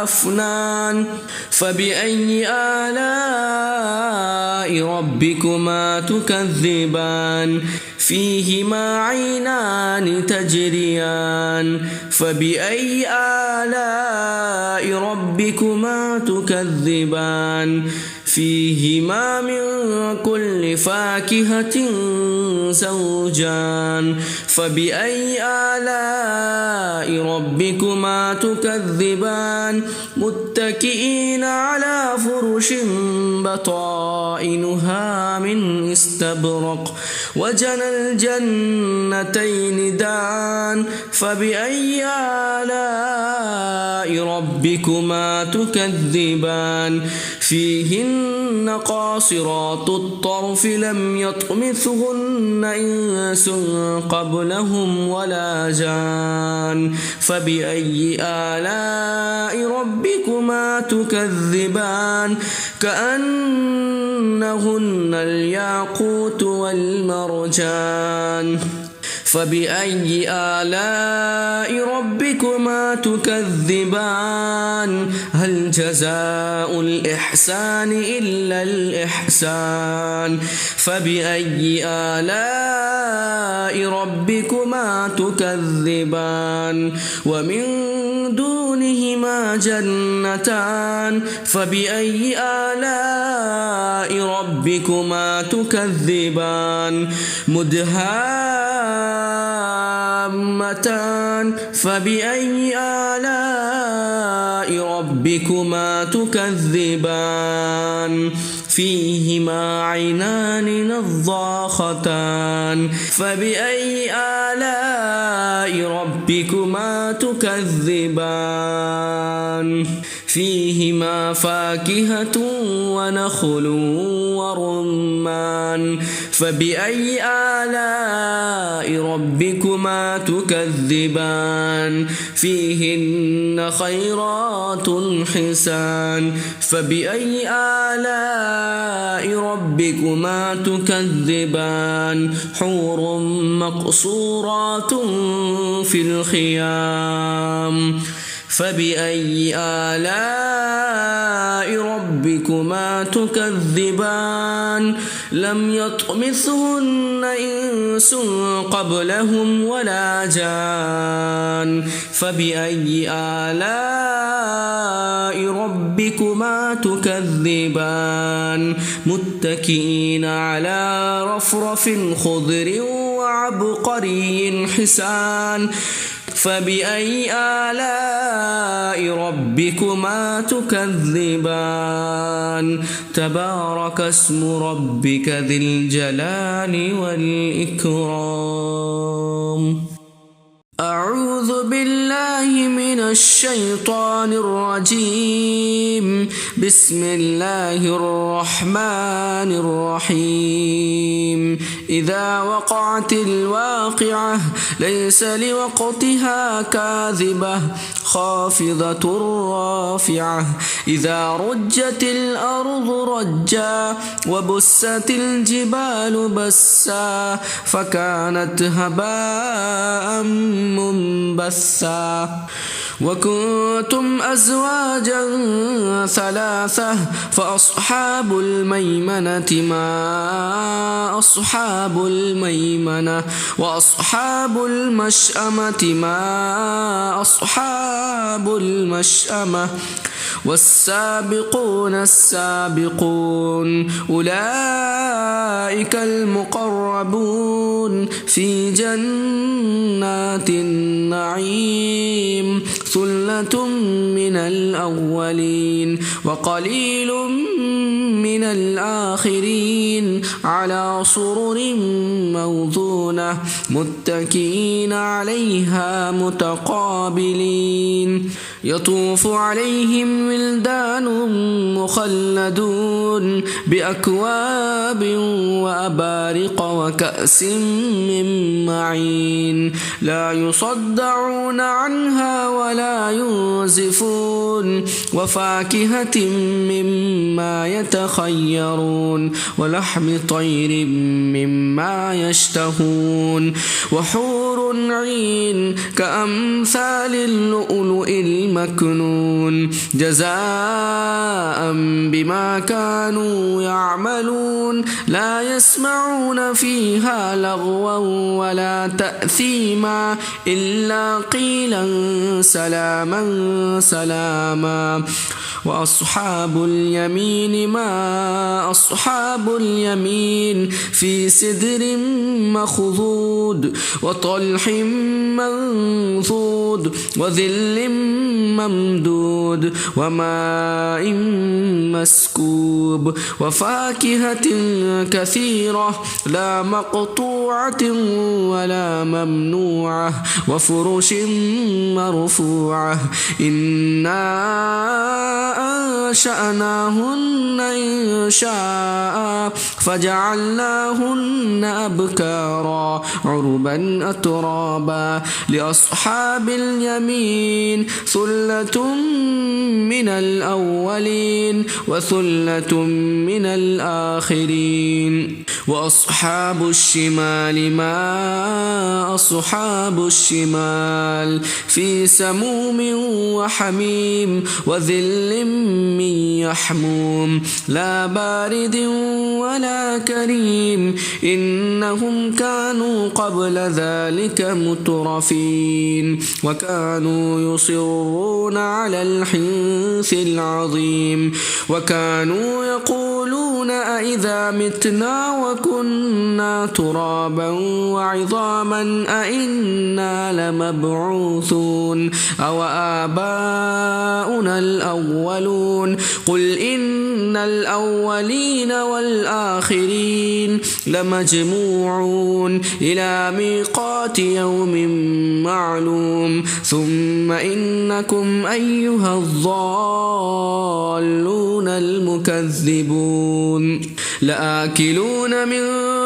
Speaker 1: أفنان فبأي آلاء ربكما تكذبان فيهما عينان تجريان فبأي آلاء ربكما تكذبان فيهما من كل فاكهة زوجان فبأي آلاء ربكما تكذبان متكئين على فرش بطائنها من استبرق وجنى الجنتين دان فبأي آلاء ربكما تكذبان فيهن قاصرات الطرف لم يطمثهن إنس قبلهم ولا جان فبأي آلاء ربكما تكذبان كأنهن الياقوت والمرجان فبأي آلاء ربكما تكذبان هل جزاء الإحسان إلا الإحسان فبأي آلاء ربكما تكذبان ومن دونهما جنتان فبأي آلاء ربكما تكذبان مدهامتان فبأي آلاء ربكما تكذبان فيهما عينان نضاختان فبأي آلاء ربكما تكذبان فيهما فاكهة ونخل ورمان فبأي آلاء ربكما تكذبان فيهن خيرات حسان فبأي آلاء ربكما تكذبان حور مقصورات في الخيام فبأي آلاء ربكما تكذبان لم يطمثهن إنس قبلهم ولا جان فبأي آلاء ربكما تكذبان متكئين على رفرف خضر وعبقري حسان فبأي آلاء ربكما تكذبان تبارك اسم ربك ذي الجلال والإكرام. أعوذ بالله من الشيطان الرجيم. بسم الله الرحمن الرحيم. إذا وقعت الواقعة ليس لوقتها كاذبة خافضة رافعة إذا رجت الأرض رجا وبست الجبال بسا فكانت هباء منبثا وكنتم أزواجا ثلاثة فأصحاب الميمنة ما أصحاب الميمنة وأصحاب المشأمة ما أصحاب المشأمة والسابقون السابقون أولئك المقربون في جنات النعيم ثلة من الأولين وقليل من الآخرين على سرر موضونة متكئين عليها متقابلين يطوف عليهم ولدان مخلدون بأكواب وأبارق وكأس من معين لا يصدعون عنها ولا ينزفون وفاكهة مما يتخيرون ولحم طير مما يشتهون وحور عين كأمثال اللؤلؤ المكنون جزاء بما كانوا يعملون لا يسمعون فيها لغوا ولا تأثيما إلا قيلا سلاما سلاما وأصحاب اليمين ما أصحاب اليمين في سدر مخضود وطلح منضود وظل ممدود وماء مسكوب وفاكهة كثيرة لا مقطوعة ولا ممنوعة وفرش مرفوعة إنا أنشأناهن إنشاء فجعلناهن أبكارا عربا أترابا لأصحاب اليمين ثلة من الأولين وثلة من الآخرين وأصحاب الشمال ما أصحاب الشمال في سموم وحميم وذل من يحموم لا بارد ولا كريم إنهم كانوا قبل ذلك مترفين وكانوا يصرون على الحنث العظيم وكانوا يقولون أئذا متنا وكنا ترابا وعظاما أئنا لمبعوثون أو آباؤنا الأولون قل إن الأولين والآخرين لمجموعون إلى ميقات يوم معلوم ثم إنكم أيها الضالون المكذبون لآكلون من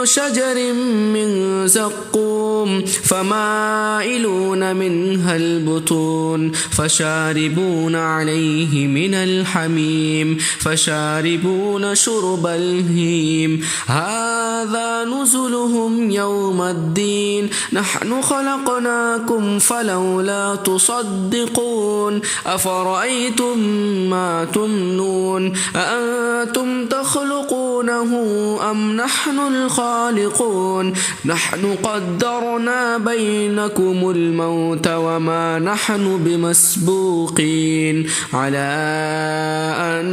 Speaker 1: شجر من زقوم فمائلون منها البطون فشاربون عليه من الحميم فشاربون شرب الهيم هذا نزلهم يوم الدين نحن خلقناكم فلولا تصدقون أفرأيتم ما تمنون أأنتم تخلقونه أم نحن الخالقون نحن قدرنا بينكم الموت وما نحن بمسبوقين على أن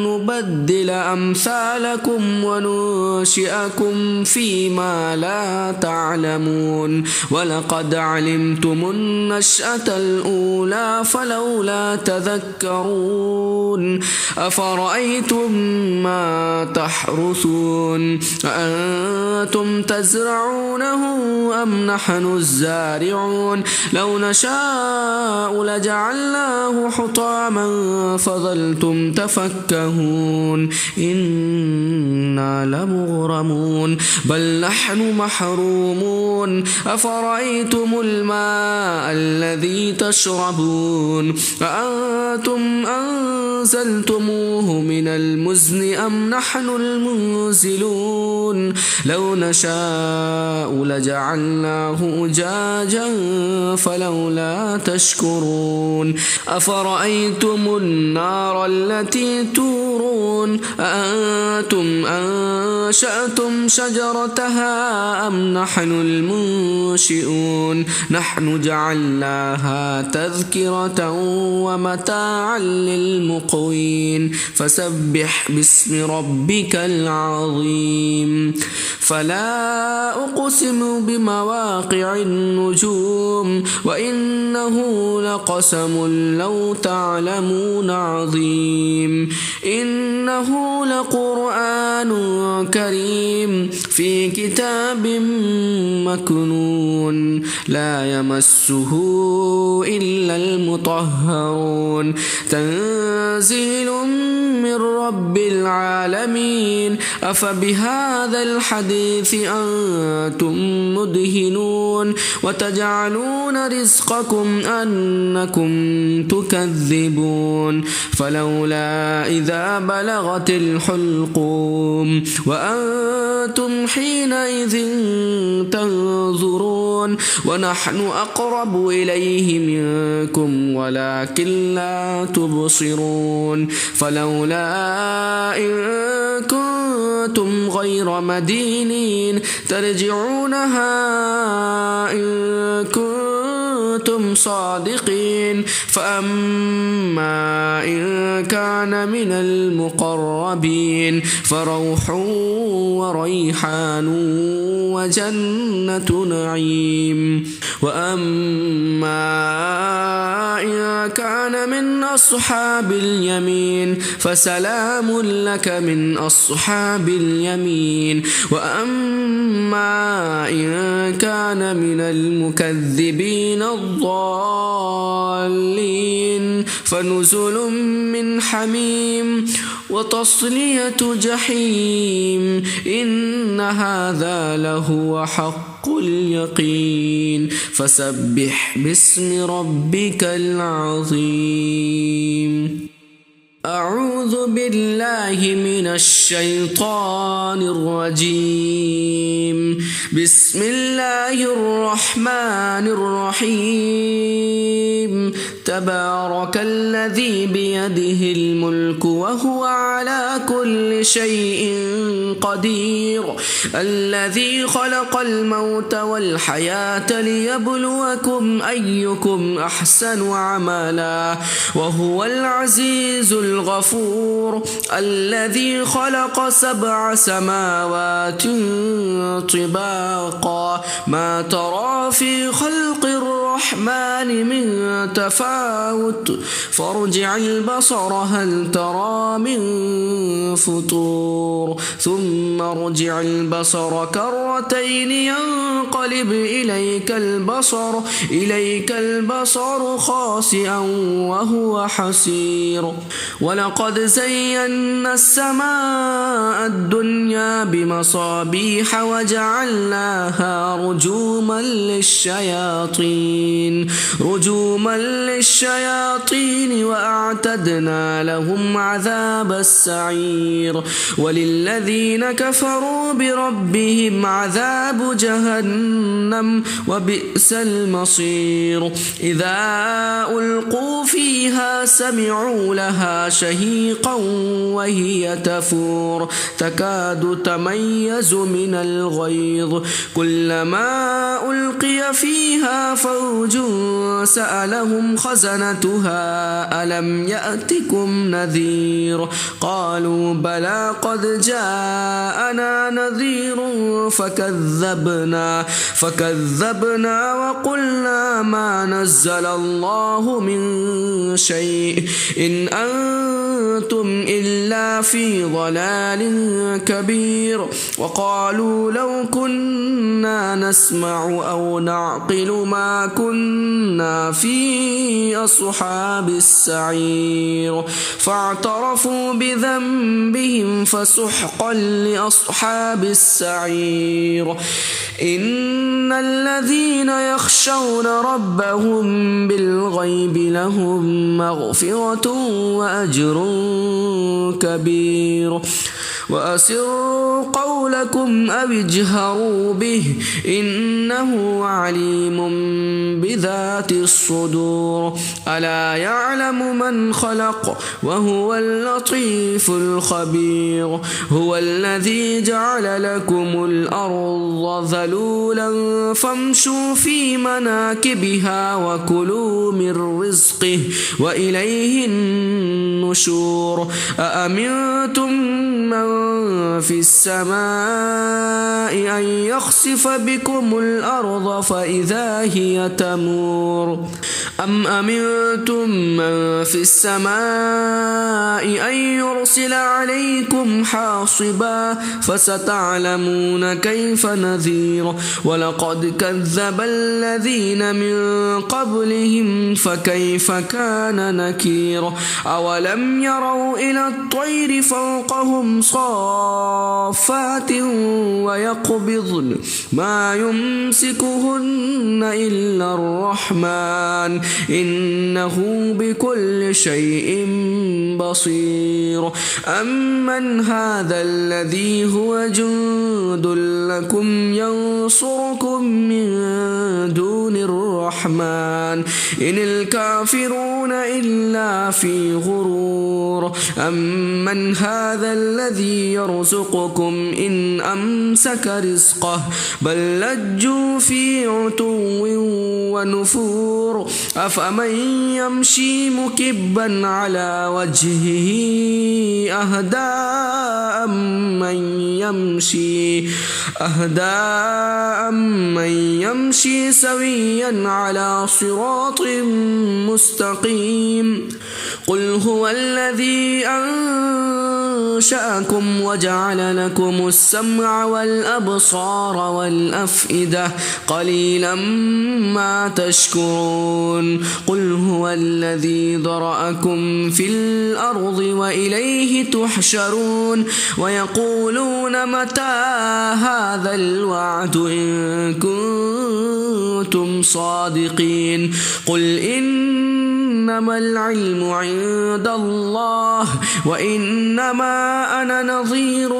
Speaker 1: نبدل أمثالكم وننشئكم فيما لا تعلمون ولقد علمتم النشأة الأولى فلولا تذكرون أفرأيتم ما تحرثون أأنتم تزرعونه أم نحن الزارعون لو نشاء لجعلناه حطاما فظلتم تفكهون إنا لمغرمون بل نحن محرومون أفرأيتم الماء الذي تشربون أأنتم أنزلتموه من المزن أم نحن المنزلون لو نشاء لجعلناه أجاجا فلولا تشكرون أفرأيتم النار التي تورون أأنتم أنشأتم شجرتها أم نحن المنشئون نحن جعلناها تذكرة ومتاعا للمقوين فسبح باسم ربك العظيم فلا أقسم بمواقع النجوم وإنه لقسم لو تعلمون عظيم إنه لقرآن كريم في كتاب مكنون لا يمسه إلا المطهرون تنزيل من رب العالمين أفبهذا الحديث أنتم مدهنون وتجعلون رزقكم أنكم تكذبون فلولا إذا بلغت الحلقوم وأنتم حينئذ تنظرون ونحن أقرب إليه منكم ولكن لا تبصرون فلولا إن كنتم غير مدينين ترجعونها إن كنتم صادقين فأما إن كان من المقربين فروح وريحان وجنة نعيم وأما إن كان من أصحاب اليمين فسلام لك من أصحاب اليمين وأما إن كان من المكذبين الضالين فنزل من حميم وتصلية جحيم إن هذا لهو حق اليقين فسبح باسم ربك العظيم أعوذ بالله من الشيطان الرجيم بسم الله الرحمن الرحيم تبارك الذي بيده الملك وهو على كل شيء قدير الذي خلق الموت والحياة ليبلوكم أيكم أحسن عملا وهو العزيز الغفور الذي خلق 7 سماوات طباقا ما ترى في خلق الرحمن من تفاوت فارجع البصر هل ترى من فطور ثم ارجع البصر كرتين ينقلب إليك البصر خاسئا وهو حسير ولقد زينا السماء الدنيا بمصابيح وجعلناها رجوما للشياطين وأعتدنا لهم عذاب السعير وللذين كفروا بربهم عذاب جهنم وبئس المصير إذا ألقوا فيها سمعوا لها شهيقا وهي تفور تكاد تميز من الغيظ كلما ألقي فيها فوج سألهم خزنتها ألم يأتكم نذير قالوا بلى قد جاءنا نذير فكذبنا وقلنا ما نزل الله من شيء إن أنتم إلا في ضلال كبير وقالوا لو كنا نسمع أو نعقل ما كنا في أصحاب السعير فاعترفوا بذنبهم فسحقا لأصحاب السعير إن الذين يخشون ربهم بالغيب لهم مغفرة وأجر كبير وأسروا قولكم أو اجهروا به إنه عليم بذات الصدور ألا يعلم من خلق وهو اللطيف الخبير هو الذي جعل لكم الأرض ذلولا فامشوا في مناكبها وكلوا من رزقه وإليه النشور أأمنتم من في السماء أن يخسف بكم الأرض فإذا هي تمور أم أمنتم من في السماء أن يرسل عليكم حاصبا فستعلمون كيف نذير ولقد كذب الذين من قبلهم فكيف كان نكير أولم يروا إلى الطير فوقهم صافات ويقبضن ما يمسكهن إلا الرحمن إنه بكل شيء بصير أمن هذا الذي هو جند لكم ينصركم من دون الرحمن إن الكافرون إلا في غرور أمن هذا الذي يرزقكم إن أمسك رزقه بل لجوا في عتو ونفور أفمن يمشي مكبا على وجهه أهدى من يمشي سويا على صراط مستقيم قل هو الذي أنشأكم وجعل لكم السمع والأبصار والأفئدة قليلا ما تشكرون قل هو الذي ذرأكم في الأرض وإليه تحشرون ويقولون متى هذا الوعد إن كنتم صادقين قل إنما العلم عند الله وإنما أنا نظير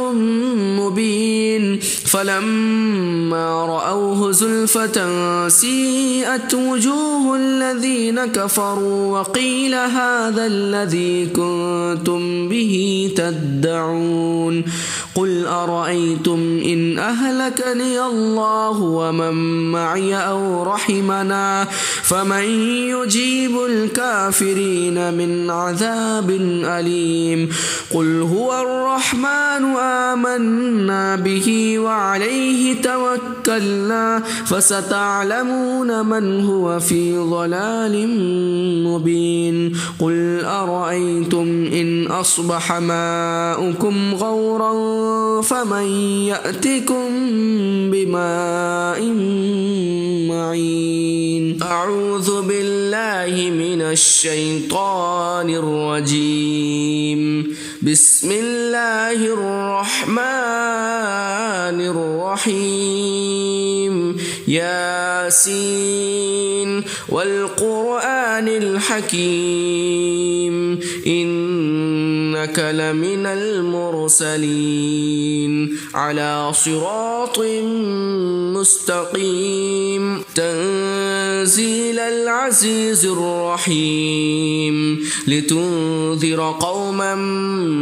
Speaker 1: مبين فلما رأوه زلفة سيئت وجوه الذين كفروا وقيل هذا الذي كنتم به تدعون قل أرأيتم إن أهلكني الله ومن معي أو رحمنا فمن يجيب الكافرين من عذاب أليم قل هو الرحمن آمنا به وعليه توكلنا فستعلمون من هو في ضلال مبين قل أرأيتم إن أصبح ماؤكم غورا فمن يأتكم بماء معين أعوذ بالله من الشيطان الرجيم بسم الله الرحمن الرحيم ياسين والقرآن الحكيم إنك إنك لمن المرسلين على صراط مستقيم تنزيل العزيز الرحيم لتنذر قوما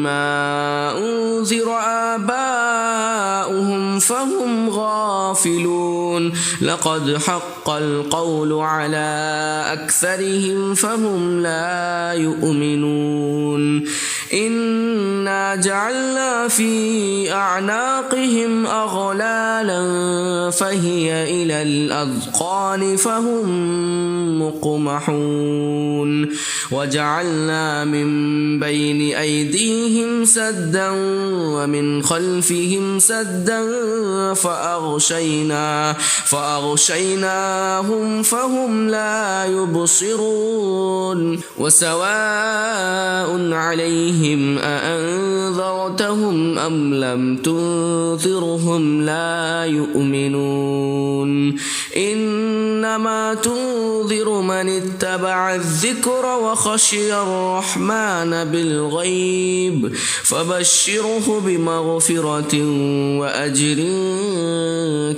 Speaker 1: ما أنذر آباؤهم فهم غافلون لقد حق القول على أكثرهم فهم لا يؤمنون إنا جعلنا في أعناقهم أغلالا فهي إلى الأذقان فهم مقمحون وجعلنا من بين أيديهم سدا ومن خلفهم سدا فأغشيناهم فهم لا يبصرون وسواء عليهم أأنذرتهم أم لم تنذرهم لا يؤمنون إنما تنذر من اتبع الذكر وخشي الرحمن بالغيب فبشره بمغفرة وأجر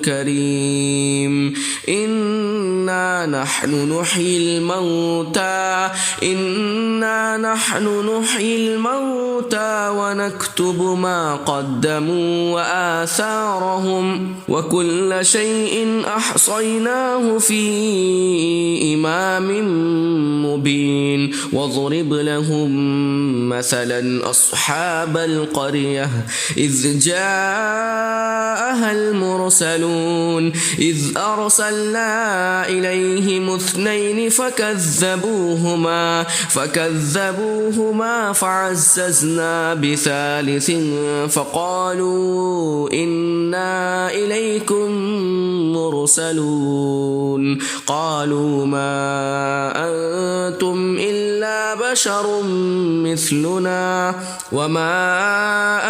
Speaker 1: كريم إنا نحن نحيي الموتى ونكتب ما قدموا وآثارهم وكل شيء أحصيناه في إمام مبين واضرب لهم مثلا أصحاب القرية إذ جاءها المرسلون إذ أرسلنا إليهم 2 فكذبوهما فعززنا ب3 فقالوا إنا إليكم مرسلون قالوا ما أنتم إلا بشر مثلنا وما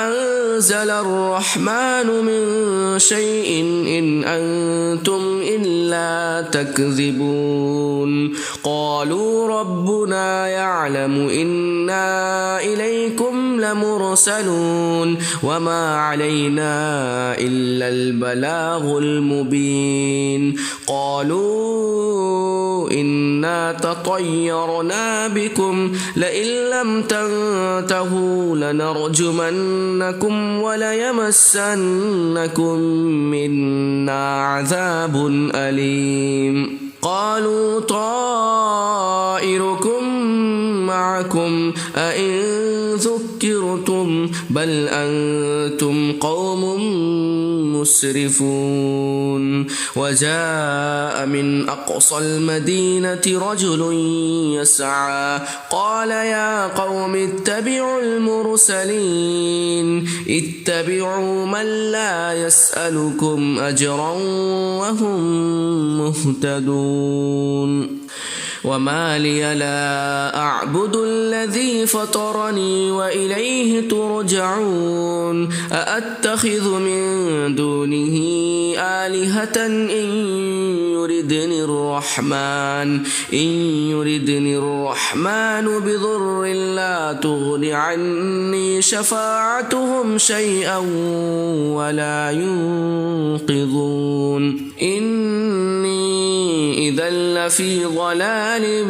Speaker 1: أنزل الرحمن من شيء إن أنتم إلا تكذبون قالوا ربنا يعلم إنا إليكم لمرسلون وما علينا إلا البلاغ المبين قالوا إنا تطيرنا بكم لئن لم تنتهوا لنرجمنكم وليمسنكم منا عذاب أليم قالوا طائركم معكم أئن ذكرتم بل أنتم قوم مسرفون وجاء من أقصى المدينة رجل يسعى قال يا قوم اتبعوا المرسلين اتبعوا من لا يسألكم أجرا وهم مهتدون وما لي لا أعبد الذي فطرني وإليه ترجعون أأتخذ من دونه آلهة إن يردني الرحمن بضر لا تغن عني شفاعتهم شيئا ولا ينقذون إني إذا لفي ضلال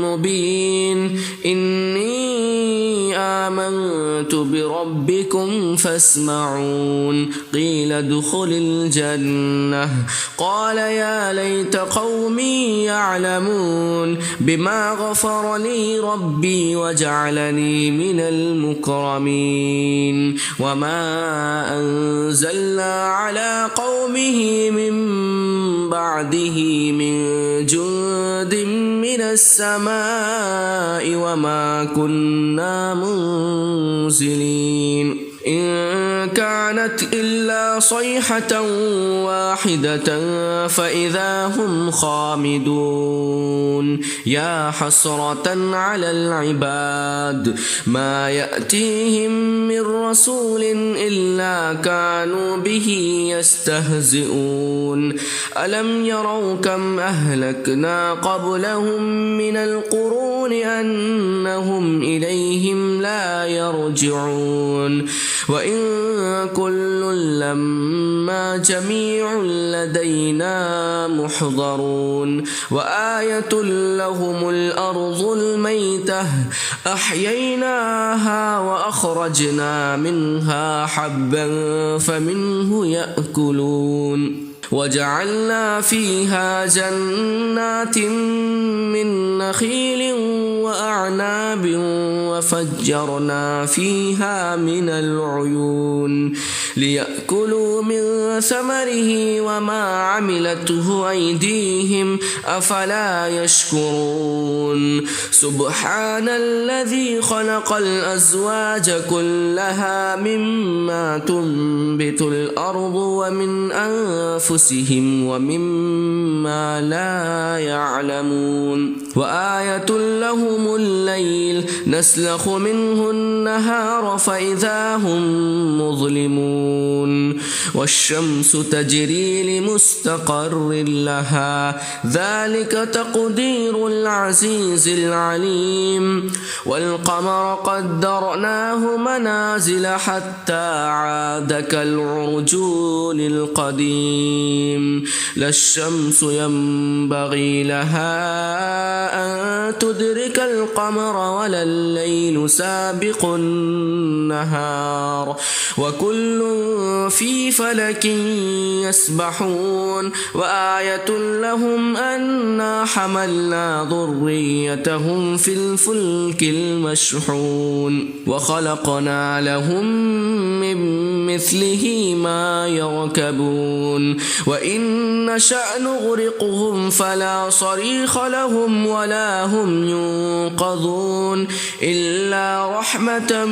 Speaker 1: مبين إني آمنت بربكم فاسمعون قيل ادخل الجنة قال يا ليت قومي يعلمون بما غفر لي ربي وجعلني من المكرمين وما أنزلنا على قومه من بعده من جند من السماء وما كنا منزلين إن كانت إلا صيحة واحدة فإذا هم خامدون يا حسرة على العباد ما يأتيهم من رسول إلا كانوا به يستهزئون ألم يروا كم أهلكنا قبلهم من القرون أنهم إليهم لا يرجعون وإن كل لما جميع لدينا محضرون وآية لهم الأرض الميتة أحييناها وأخرجنا منها حبا فمنه يأكلون وجعلنا فيها جنات من نخيل وأعناب وفجرنا فيها من العيون ليأكلوا من ثمره وما عملته أيديهم أفلا يشكرون سبحان الذي خلق الأزواج كلها مما تنبت الأرض ومن أنفسهم ومما لا يعلمون وآية لهم الليل نسلخ منه النهار فإذا هم مظلمون والشمس تجري لمستقر لها ذلك تقدير العزيز العليم والقمر قدرناه منازل حتى عاد كالعرجون القديم لا الشمس ينبغي لها أن تدرك القمر ولا الليل سابق النهار وكل في فلك يسبحون وآية لهم أنا حملنا ذريتهم في الفلك المشحون وخلقنا لهم من مثله ما يركبون وإن نشأ نغرقهم فلا صريخ لهم ولا هم ينقذون إلا رحمة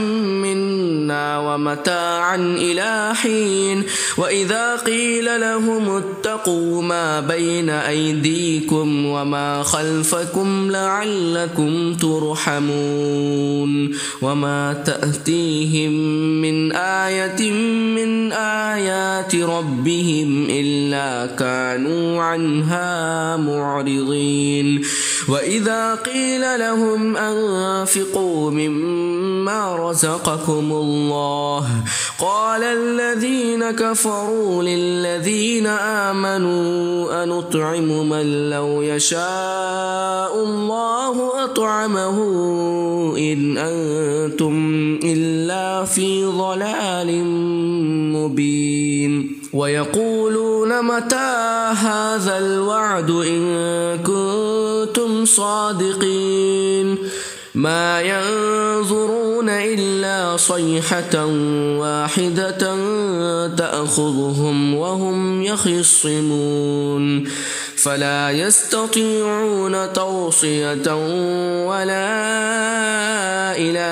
Speaker 1: منا ومتاعا إلى حين وإذا قيل لهم اتقوا ما بين أيديكم وما خلفكم لعلكم ترحمون وما تأتيهم من آية من آيات ربهم إلا كانوا عنها معرضين وإذا قيل لهم أنفقوا مما رزقكم الله قال الذين كفروا للذين آمنوا أنطعم من لو يشاء الله أطعمه إن أنتم إلا في ضلال مبين ويقولون متى هذا الوعد إن كنتم صادقين ما ينظرون إلا صيحة واحدة تأخذهم وهم يخصمون فلا يستطيعون توصية ولا إلى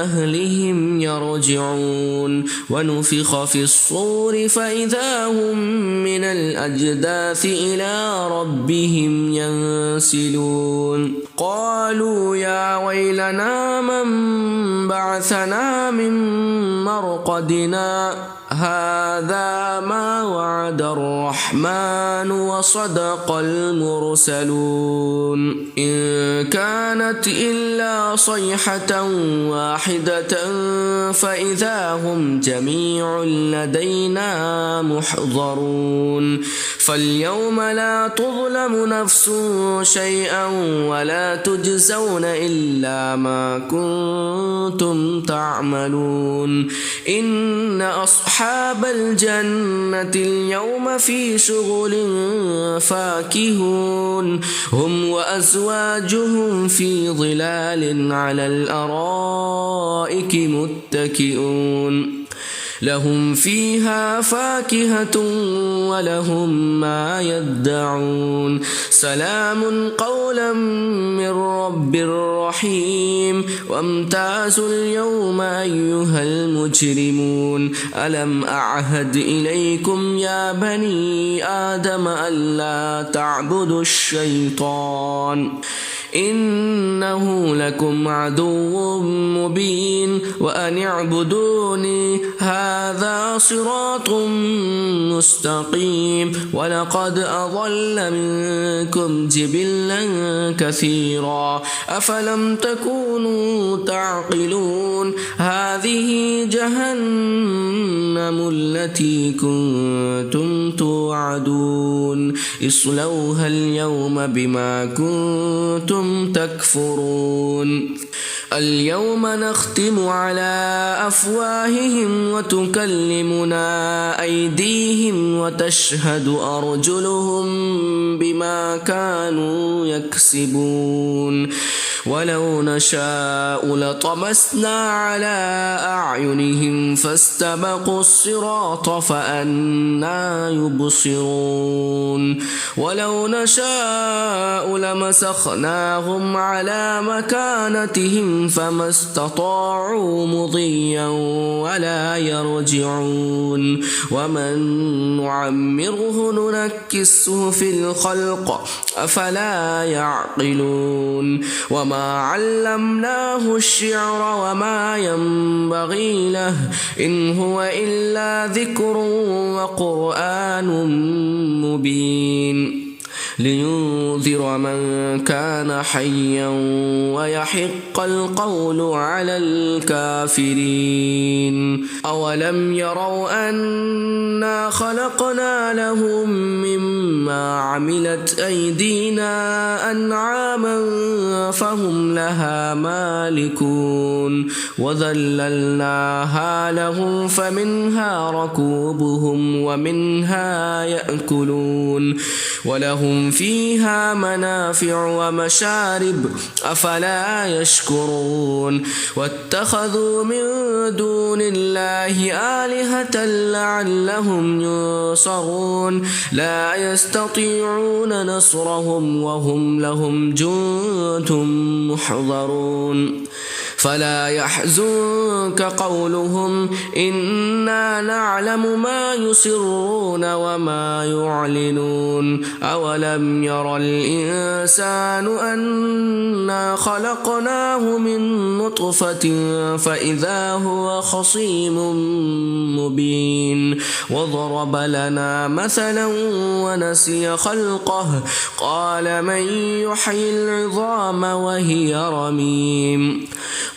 Speaker 1: أهلهم يرجعون ونفخ في الصور فإذا هم من الأجداث إلى ربهم ينسلون قالوا يا ويلنا من بعثنا من مرقدنا هذا ما وعد الرحمن وصدق المرسلون إن كانت إلا صيحة واحدة فإذا هم جميع لدينا محضرون فاليوم لا تظلم نفس شيئا ولا تجزون إلا ما كنتم تعملون إن أصحاب الجنة اليوم في شغل فاكهون هم وأزواجهم في ظلال على الأرائك متكئون لهم فيها فاكهة ولهم ما يدعون سلام قولا من رب رحيم وامتازوا اليوم أيها المجرمون ألم أعهد إليكم يا بني آدم ألا تعبدوا الشيطان إنه لكم عدو مبين وأن اعبدوني هذا صراط مستقيم ولقد أضل منكم جبلا كثيرا أفلم تكونوا تعقلون هذه جهنم التي كنتم توعدون اصلوها اليوم بما كنتم تكفرون اليوم نختم على أفواههم وتكلمنا أيديهم وتشهد أرجلهم بما كانوا يكسبون ولو نشاء لطمسنا على أعينهم فاستبقوا الصراط فأنى يبصرون ولو نشاء لمسخناهم على مكانتهم فما استطاعوا مضيا ولا يرجعون ومن نعمره ننكسه في الخلق أفلا يعقلون وما علمناه الشعر وما ينبغي له إن هو إلا ذكر وقرآن مبين لينذر من كان حيا ويحق القول على الكافرين أولم يروا أنا خلقنا لهم مما عملت أيدينا أنعاما فهم لها مالكون وذللناها لهم فمنها ركوبهم ومنها يأكلون ولهم فيها منافع ومشارب أفلا يشكرون واتخذوا من دون الله آلهة لعلهم ينصرون لا يستطيعون نصرهم وهم لهم جند محضرون فلا يحزنك قولهم إنا نعلم ما يسرون وما يعلنون أولم ير الإنسان أنا خلقناه من نطفة فإذا هو خصيم مبين وضرب لنا مثلا ونسي خلقه قال من يحيي العظام وهي رميم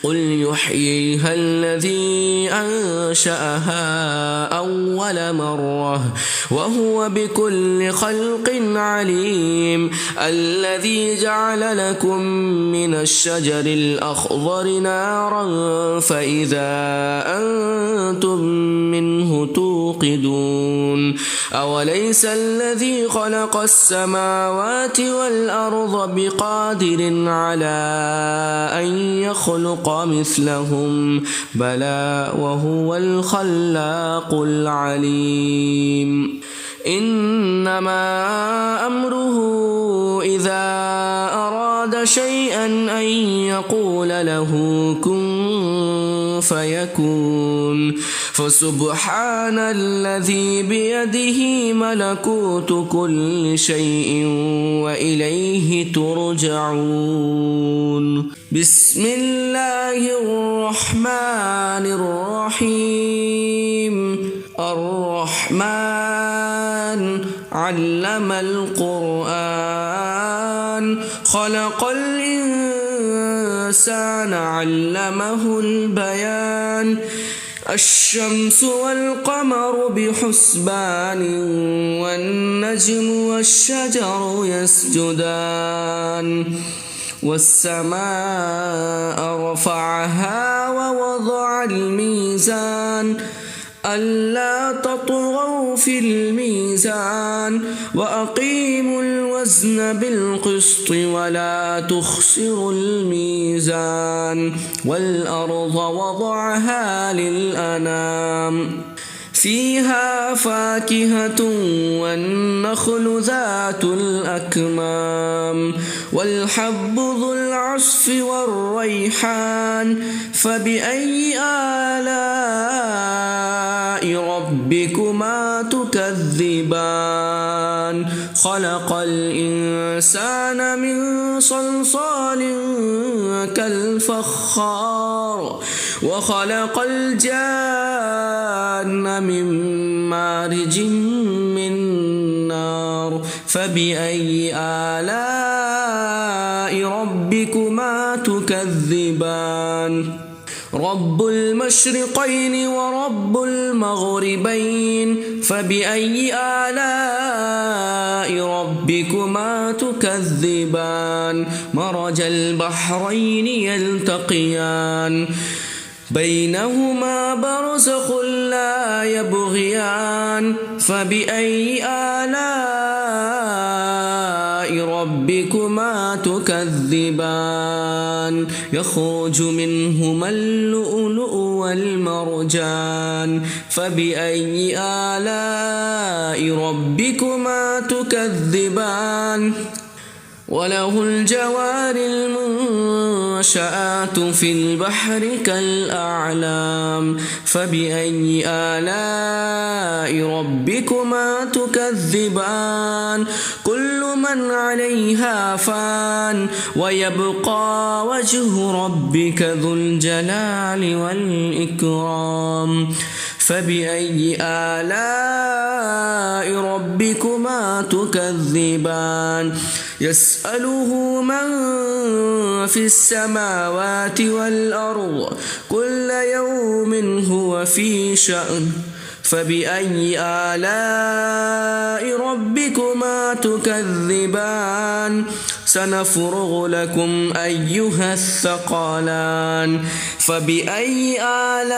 Speaker 1: قل يحييها الذي أنشأها أول مرة وهو بكل خلق عليم الذي جعل لكم من الشجر الأخضر نارا فإذا أنتم منه توقدون أوليس الذي خلق السماوات والأرض بقادر على أن يخلق مثلهم بلى وهو الخلاق العليم إنما أمره إذا أراد شيئا أن يقول له كن فيكون فسبحان الذي بيده ملكوت كل شيء وإليه ترجعون بسم الله الرحمن الرحيم الرحمن علم القرآن خلق الإنسان علمه البيان الشمس والقمر بحسبان والنجم والشجر يسجدان والسماء رفعها ووضع الميزان ألا تطغوا في الميزان وأقيموا الوزن بالقسط ولا تخسروا الميزان والأرض وضعها للأنام فيها فاكهة والنخل ذات الأكمام والحب ذو العصف والريحان فبأي آلاء ربكما تكذبان خلق الإنسان من صلصال كالفخار وخلق الجان من مارج من نار فبأي آلاء ربكما تكذبان رب المشرقين ورب المغربين فبأي آلاء ربكما تكذبان مرج البحرين يلتقيان بينهما برزخ لا يبغيان فبأي آلاء ربكما تكذبان يخرج منهما اللؤلؤ والمرجان فبأي آلاء ربكما تكذبان وله الجوار المنشآت في البحر كالأعلام فبأي آلاء ربكما تكذبان كل من عليها فان ويبقى وجه ربك ذو الجلال والإكرام فبأي آلاء ربكما تكذبان يسأله من في السماوات والأرض كل يوم هو في شأن فبأي آلاء ربكما تكذبان سنفرغ لكم أيها الثقلان فبأي آلاء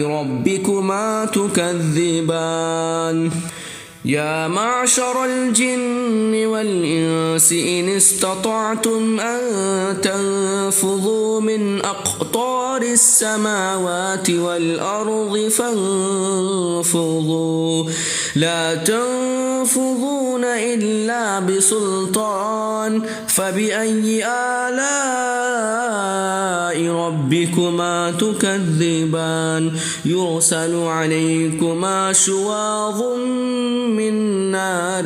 Speaker 1: ربكما تكذبان يا معشر الجن والإنس إن استطعتم أن تنفذوا من أقطار السماوات والأرض فانفذوا لا تنفذون إلا بسلطان فبأي آلاء ربكما تكذبان يرسل عليكما شواظ من نار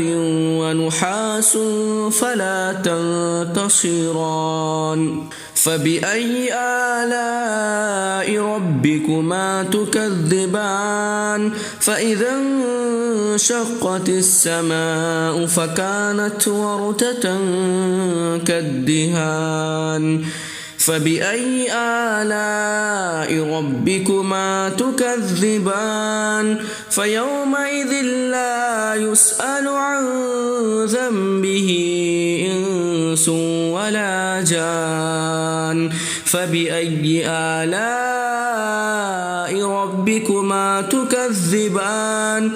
Speaker 1: ونحاس فلا تنتصران فبأي آلاء ربكما تكذبان فإذا انشقت السماء فكانت وردة كالدهان فبأي آلاء ربكما تكذبان فيومئذ لا يسأل عن ذنبه إنس ولا جان فبأي آلاء ربكما تكذبان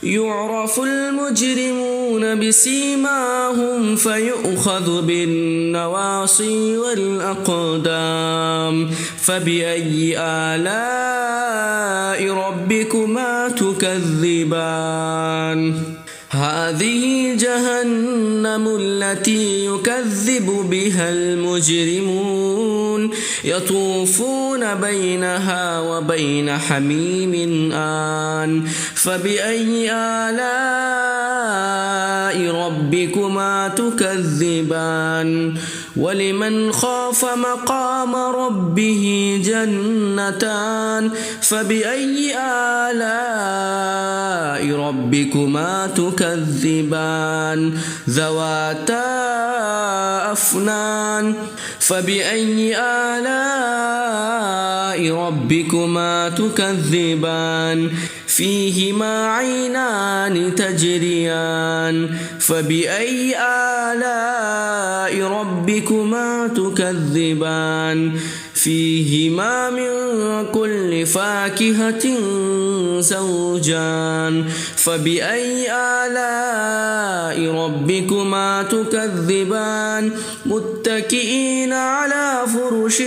Speaker 1: يعرف المجرمون بسيماهم فيؤخذ بالنواصي والأقدام فبأي آلاء ربكما تكذبان هذه جهنم التي يكذب بها المجرمون يطوفون بينها وبين حميم آن فبأي آلاء ربكما تكذبان ولمن خاف مقام ربه جنتان فبأي آلاء ربكما تكذبان ذواتا أفنان فبأي آلاء ربكما تكذبان فيهما عينان تجريان فبأي آلاء ربكما تكذبان فيهما من كل فاكهة زوجان فبأي آلاء ربكما تكذبان متكئين على فرش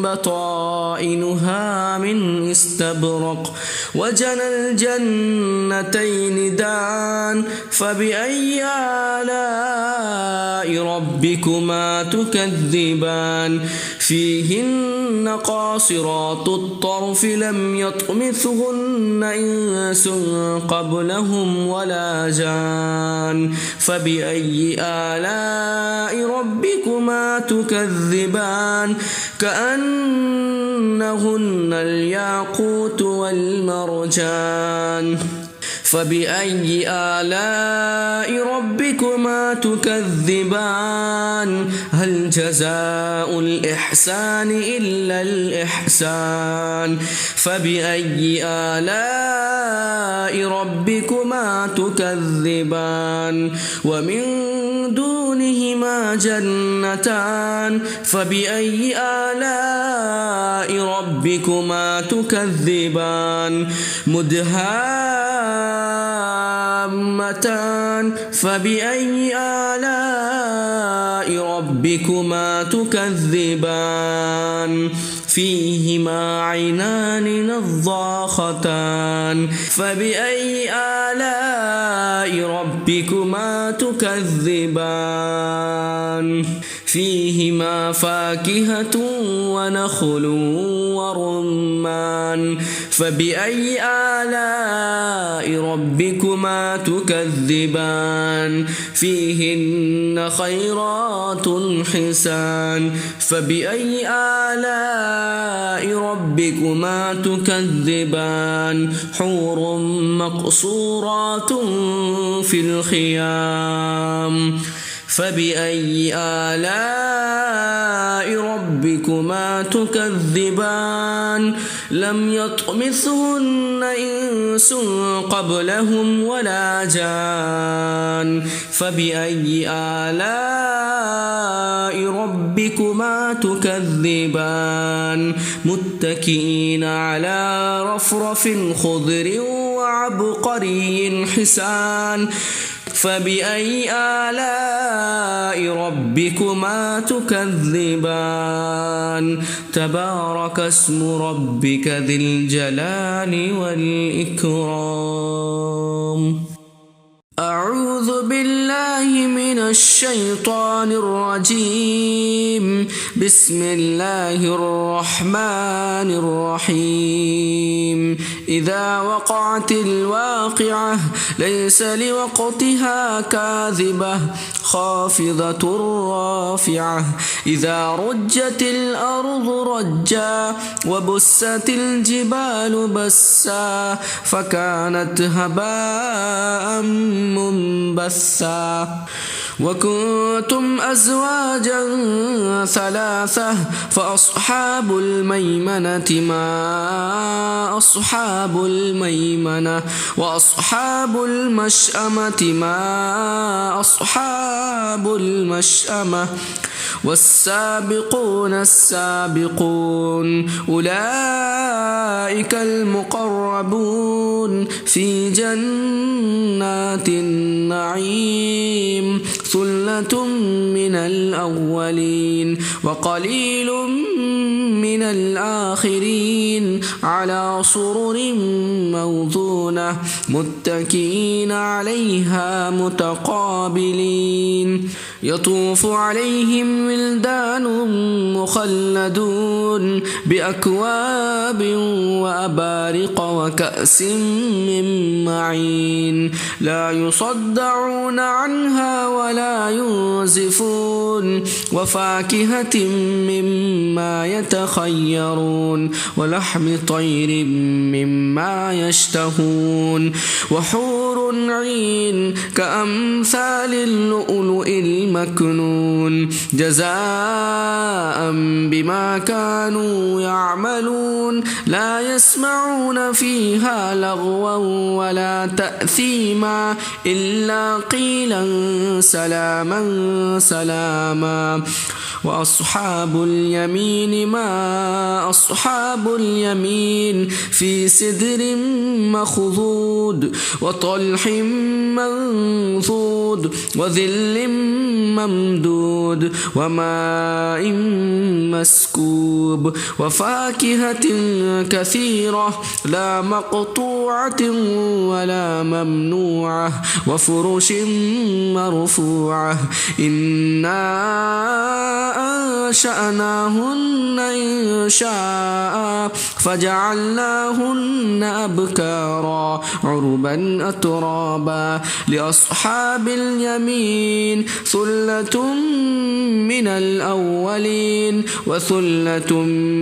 Speaker 1: بطائنها من استبرق وجنى الجنتين دان فبأي آلاء ربكما تكذبان فيهن قاصرات الطرف لم يطمثهن إنس قبلهم ولا جان فبأي آلاء ربكما تكذبان كأنهن الياقوت والمرجان فبأي آلاء ربكما تكذبان هل جزاء الإحسان إلا الإحسان فبأي آلاء ربكما تكذبان ومن دونهما جنتان فبأي آلاء ربكما تكذبان مدهامتان فبأي آلاء ربكما تكذبان فيهما عينان نضاختان فبأي آلاء ربكما تكذبان فيهما فاكهة ونخل ورمان فبأي آلاء ربكما تكذبان فيهن خيرات حسان فبأي آلاء ربكما تكذبان حور مقصورات في الخيام فبأي آلاء ربكما تكذبان لم يطمثهن إنس قبلهم ولا جان فبأي آلاء ربكما تكذبان متكئين على رفرف خضر وعبقري حسان فبأي آلاء ربكما تكذبان تبارك اسم ربك ذي الجلال والإكرام أعوذ بالله من الشيطان الرجيم بسم الله الرحمن الرحيم إذا وقعت الواقعة ليس لوقتها كاذبة خافضة رافعة إذا رجت الأرض رجا وبست الجبال بسا فكانت هباء منبثا وكنتم أزواجا ثلاثة فأصحاب الميمنة ما أصحاب الميمنة وأصحاب المشأمة ما أصحاب المشأمة والسابقون السابقون أولئك المقربون في جنات النعيم ثلة من الأولين وقليل من الآخرين على سرر موضونة متكئين عليها متقابلين يطوف عليهم ولدان مخلدون بأكواب وأبارق وكأس من معين لا يصدعون عنها ولا ينزفون وفاكهة مما يتخيرون ولحم طير مما يشتهون وحور عين كأمثال اللؤلؤ المكنون جزاء بما كانوا يعملون لا يسمعون فيها لغوا ولا تأثيما إلا قيلا سلاما سلاما وأصحاب اليمين ما أصحاب اليمين في سدر مخضود وطلح منضود وظل ممدود وماء مسكوب وفاكهة كثيرة لا مقطوعة ولا ممنوعة وفرش مرفوعة إنا أنشأناهن إنشاء فجعلناهن أبكارا عربا أترابا لأصحاب اليمين ثلة من الأولين وثلة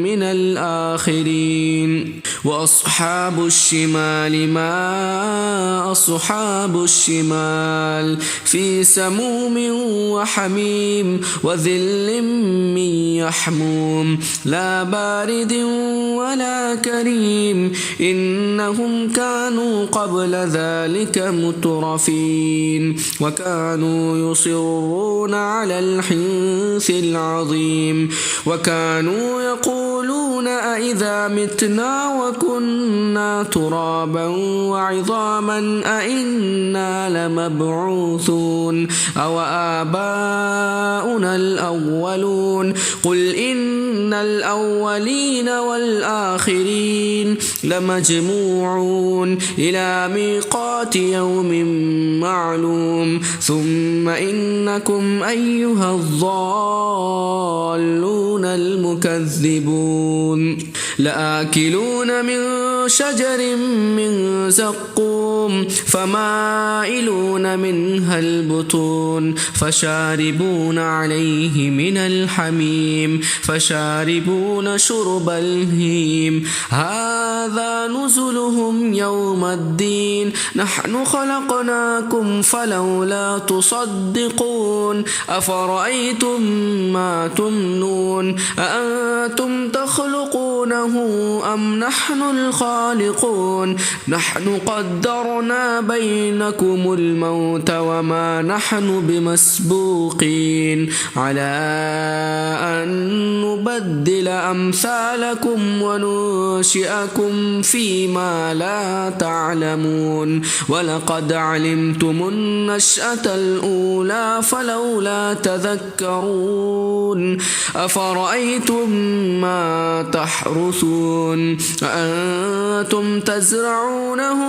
Speaker 1: من الآخرين وأصحاب الشمال ما أصحاب الشمال في سموم وحميم وذل من يحموم لا بارد ولا كريم إنهم كانوا قبل ذلك مترفين وكانوا يصرون على الحنث العظيم وكانوا يقولون أئذا متنا وكنا ترابا وعظاما أئنا لمبعوثون أو آباؤنا الأولون قل إن الأولين والآخرين لمجموعون إلى ميقات يوم معلوم ثم إنكم أيها الضالون المكذبون لآكلون من شجر من زقوم فمائلون منها البطون فشاربون عليه من الحميم فشاربون شرب الهيم هذا نزلهم يوم الدين نحن خلقناكم فلولا تصدقون أفرأيتم ما تمنون أأنتم تخلقونه أم نحن الخالقون نحن قدرنا بينكم الموت وما نحن بمسبوقين على أن نبدل أمثالكم وننشئكم فيما لا تعلمون ولقد علمتم النشأة الأولى فلولا تذكرون أفرأيتم ما تحرثون أأنتم تزرعونه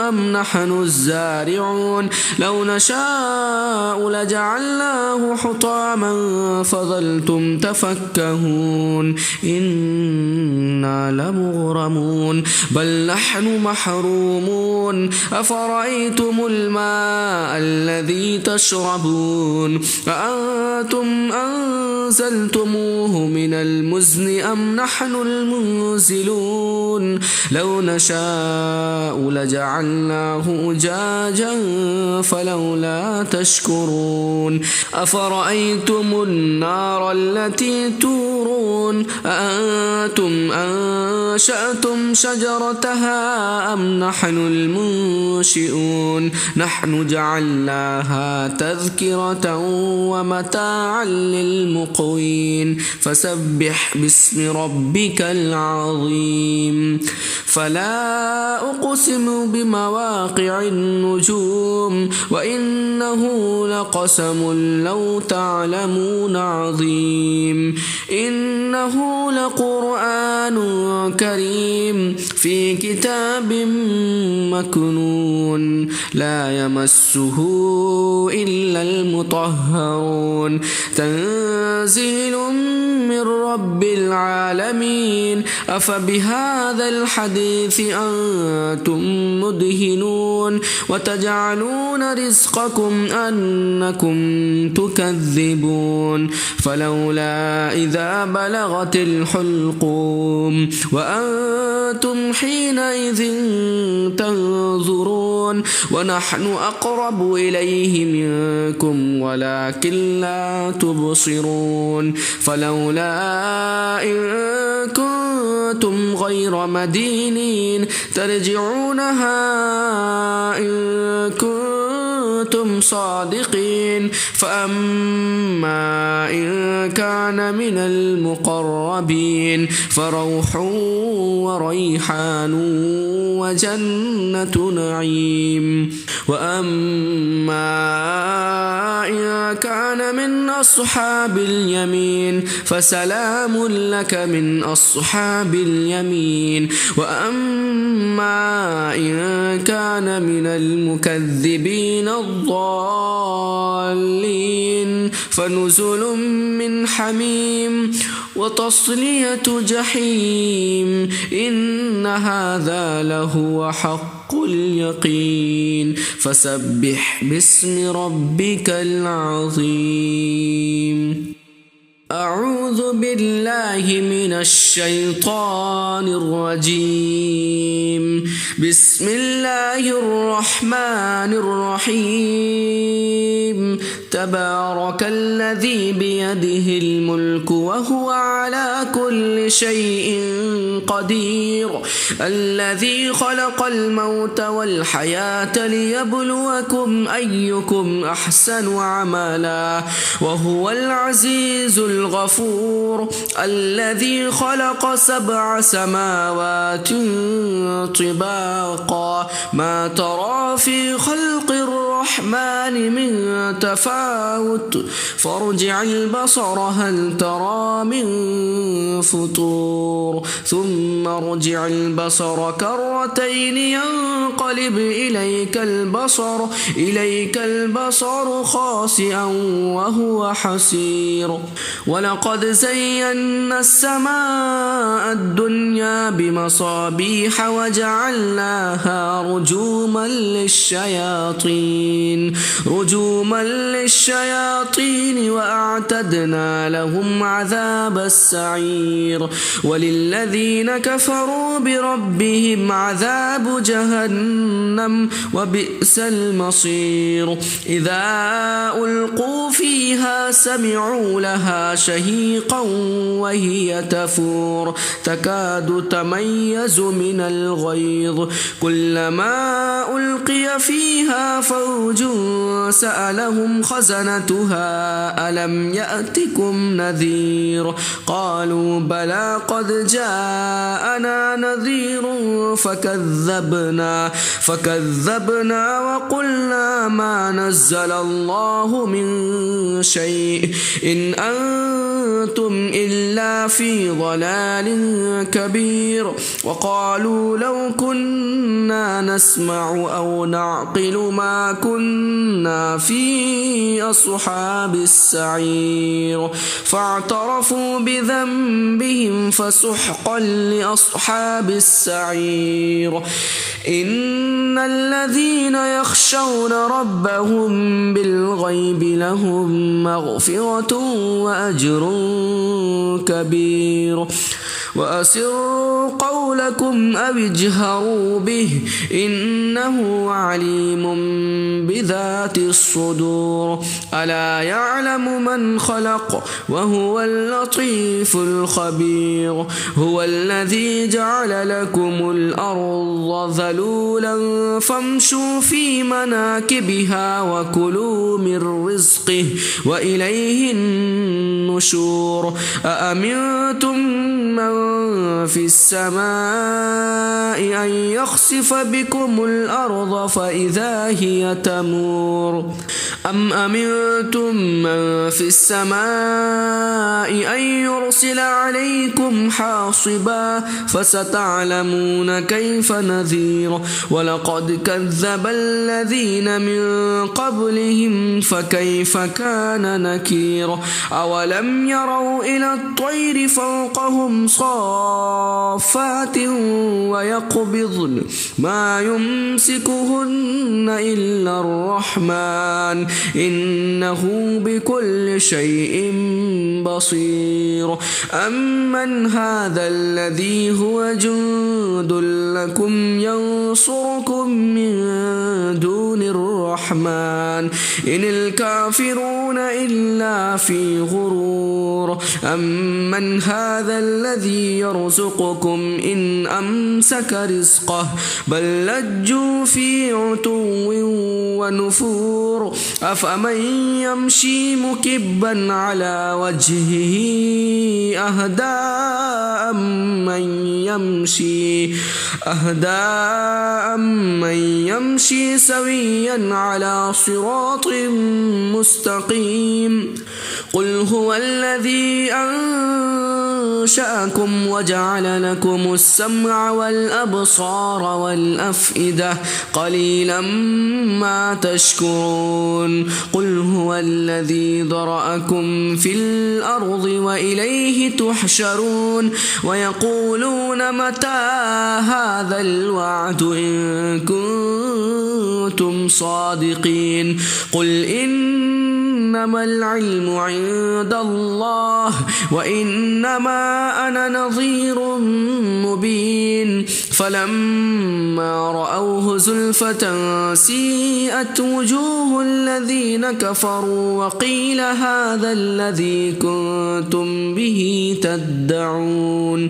Speaker 1: أم نحن الزارعون لو نشاء لجعلناه حطاما فظلتم تفكهون إنا لمغرمون بل نحن محرومون أفرأيتم الماء الذي تشربون أأنتم أنزلتموه من المزن أم نحن المنزلون لو نشاء لجعلناه أجاجا فلولا تشكرون أفرأيتم النار التي تورون أأنتم أنشأتم شجرتها أم نحن المنشئون نحن جعلناها تذكرة ومتاعا للمقوين فسبح باسم ربك العظيم فلا أقسم بمواقع النجوم وإنه لقسم لو تعلمون عظيم إنه لقرآن كريم في كتاب مكنون لا يمسه إلا المطهرون تنزيل من رب العالمين أفبهذا الحديث أنتم مدهنون وتجعلون رزقكم أنكم تكذبون فلولا إذا بلغت الحلقوم وأنتم حينئذ تنظرون ونحن أقرب إليه منكم ولكن لا تبصرون فلولا إن كنتم غير مدينين ترجعونها إن كنتم كنتم صادقين فأما إن كان من المقربين فروح وريحان وجنة نعيم وأما إن كان من أصحاب اليمين فسلام لك من أصحاب اليمين وأما إن كان من المكذبين الضالين فنزل من حميم وتصلية جحيم إن هذا لهو حق اليقين فسبح باسم ربك العظيم. أعوذ بالله من الشيطان الرجيم. بسم الله الرحمن الرحيم. تبارك الذي بيده الملك وهو على كل شيء قدير الذي خلق الموت والحياة ليبلوكم أيكم أحسن عملا وهو العزيز الغفور الذي خلق 7 سماوات طباقا ما ترى في خلق الرحمن من تفاوت فارجع البصر هل ترى من فطور ثم ارجع البصر كرتين ينقلب إليك البصر خاسئا وهو حسير ولقد زينا السماء الدنيا بمصابيح وجعلناها رجوما للشياطين وأعتدنا لهم عذاب السعير وللذين كفروا بربهم عذاب جهنم وبئس المصير إذا ألقوا فيها سمعوا لها شهيقا وهي تفور تكاد تميز من الغيظ كلما ألقي فيها فوج سألهم خزنتها ألم يأتكم نذير قالوا بلى قد جاءنا نذير فكذبنا وقلنا ما نزل الله من شيء إن أنتم إلا في ضلال كبير وقالوا لو كنا نسمع أو نعقل ما كنا في أصحاب السعير فاعترفوا بذنبهم فسحقا لأصحاب السعير إن الذين يخشون ربهم بالغيب لهم مغفرة وأجر كبير وأسروا قولكم أو اجهروا به إنه عليم بذات الصدور ألا يعلم من خلق وهو اللطيف الخبير هو الذي جعل لكم الأرض ذلولا فامشوا في مناكبها وكلوا من رزقه وإليه النشور أأمنتم من في السماء أن يخسف بكم الأرض فإذا هي تمور أم أمنتم من في السماء أن يرسل عليكم حاصبا فستعلمون كيف نذير ولقد كذب الذين من قبلهم فكيف كان نكير أولم يروا إلى الطير فوقهم صافات ويقبضن ما يمسكهن إلا الرحمن إنه بكل شيء بصير أمن هذا الذي هو جند لكم ينصركم من دون الرحمن إن الكافرون يسمعون إلا في غرور أمن هذا الذي يرزقكم إن أمسك رزقه بل لجوا في عتو ونفور أفمن يمشي مكبا على وجهه أهدى أمن يمشي سويا على صراط مستقيم قل هو الذي أنشأكم وجعل لكم السمع والأبصار والأفئدة قليلا ما تشكرون قل هو الذي ذرأكم في الأرض وإليه تحشرون ويقولون متى هذا الوعد إن كنتم صادقين قل إنما العلم عند الله وإنما أنا نظير مبين فلما رأوه زلفة سيئت وجوه الذين كفروا وقيل هذا الذي كنتم به تدعون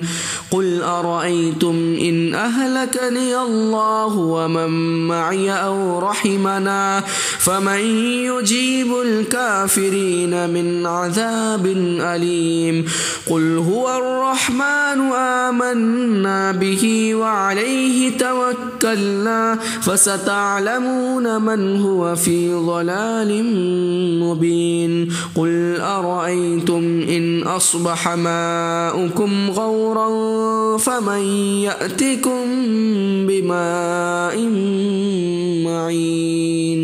Speaker 1: قل أرأيتم إن أهلكني الله ومن معي أو رحمنا فمن يجيب الكافرين من عذاب أليم قل هو الرحمن آمنا به وعليه توكلنا فستعلمون من هو في ضلال مبين قل أرأيتم إن أصبح ماؤكم غورا فمن يأتكم بماء معين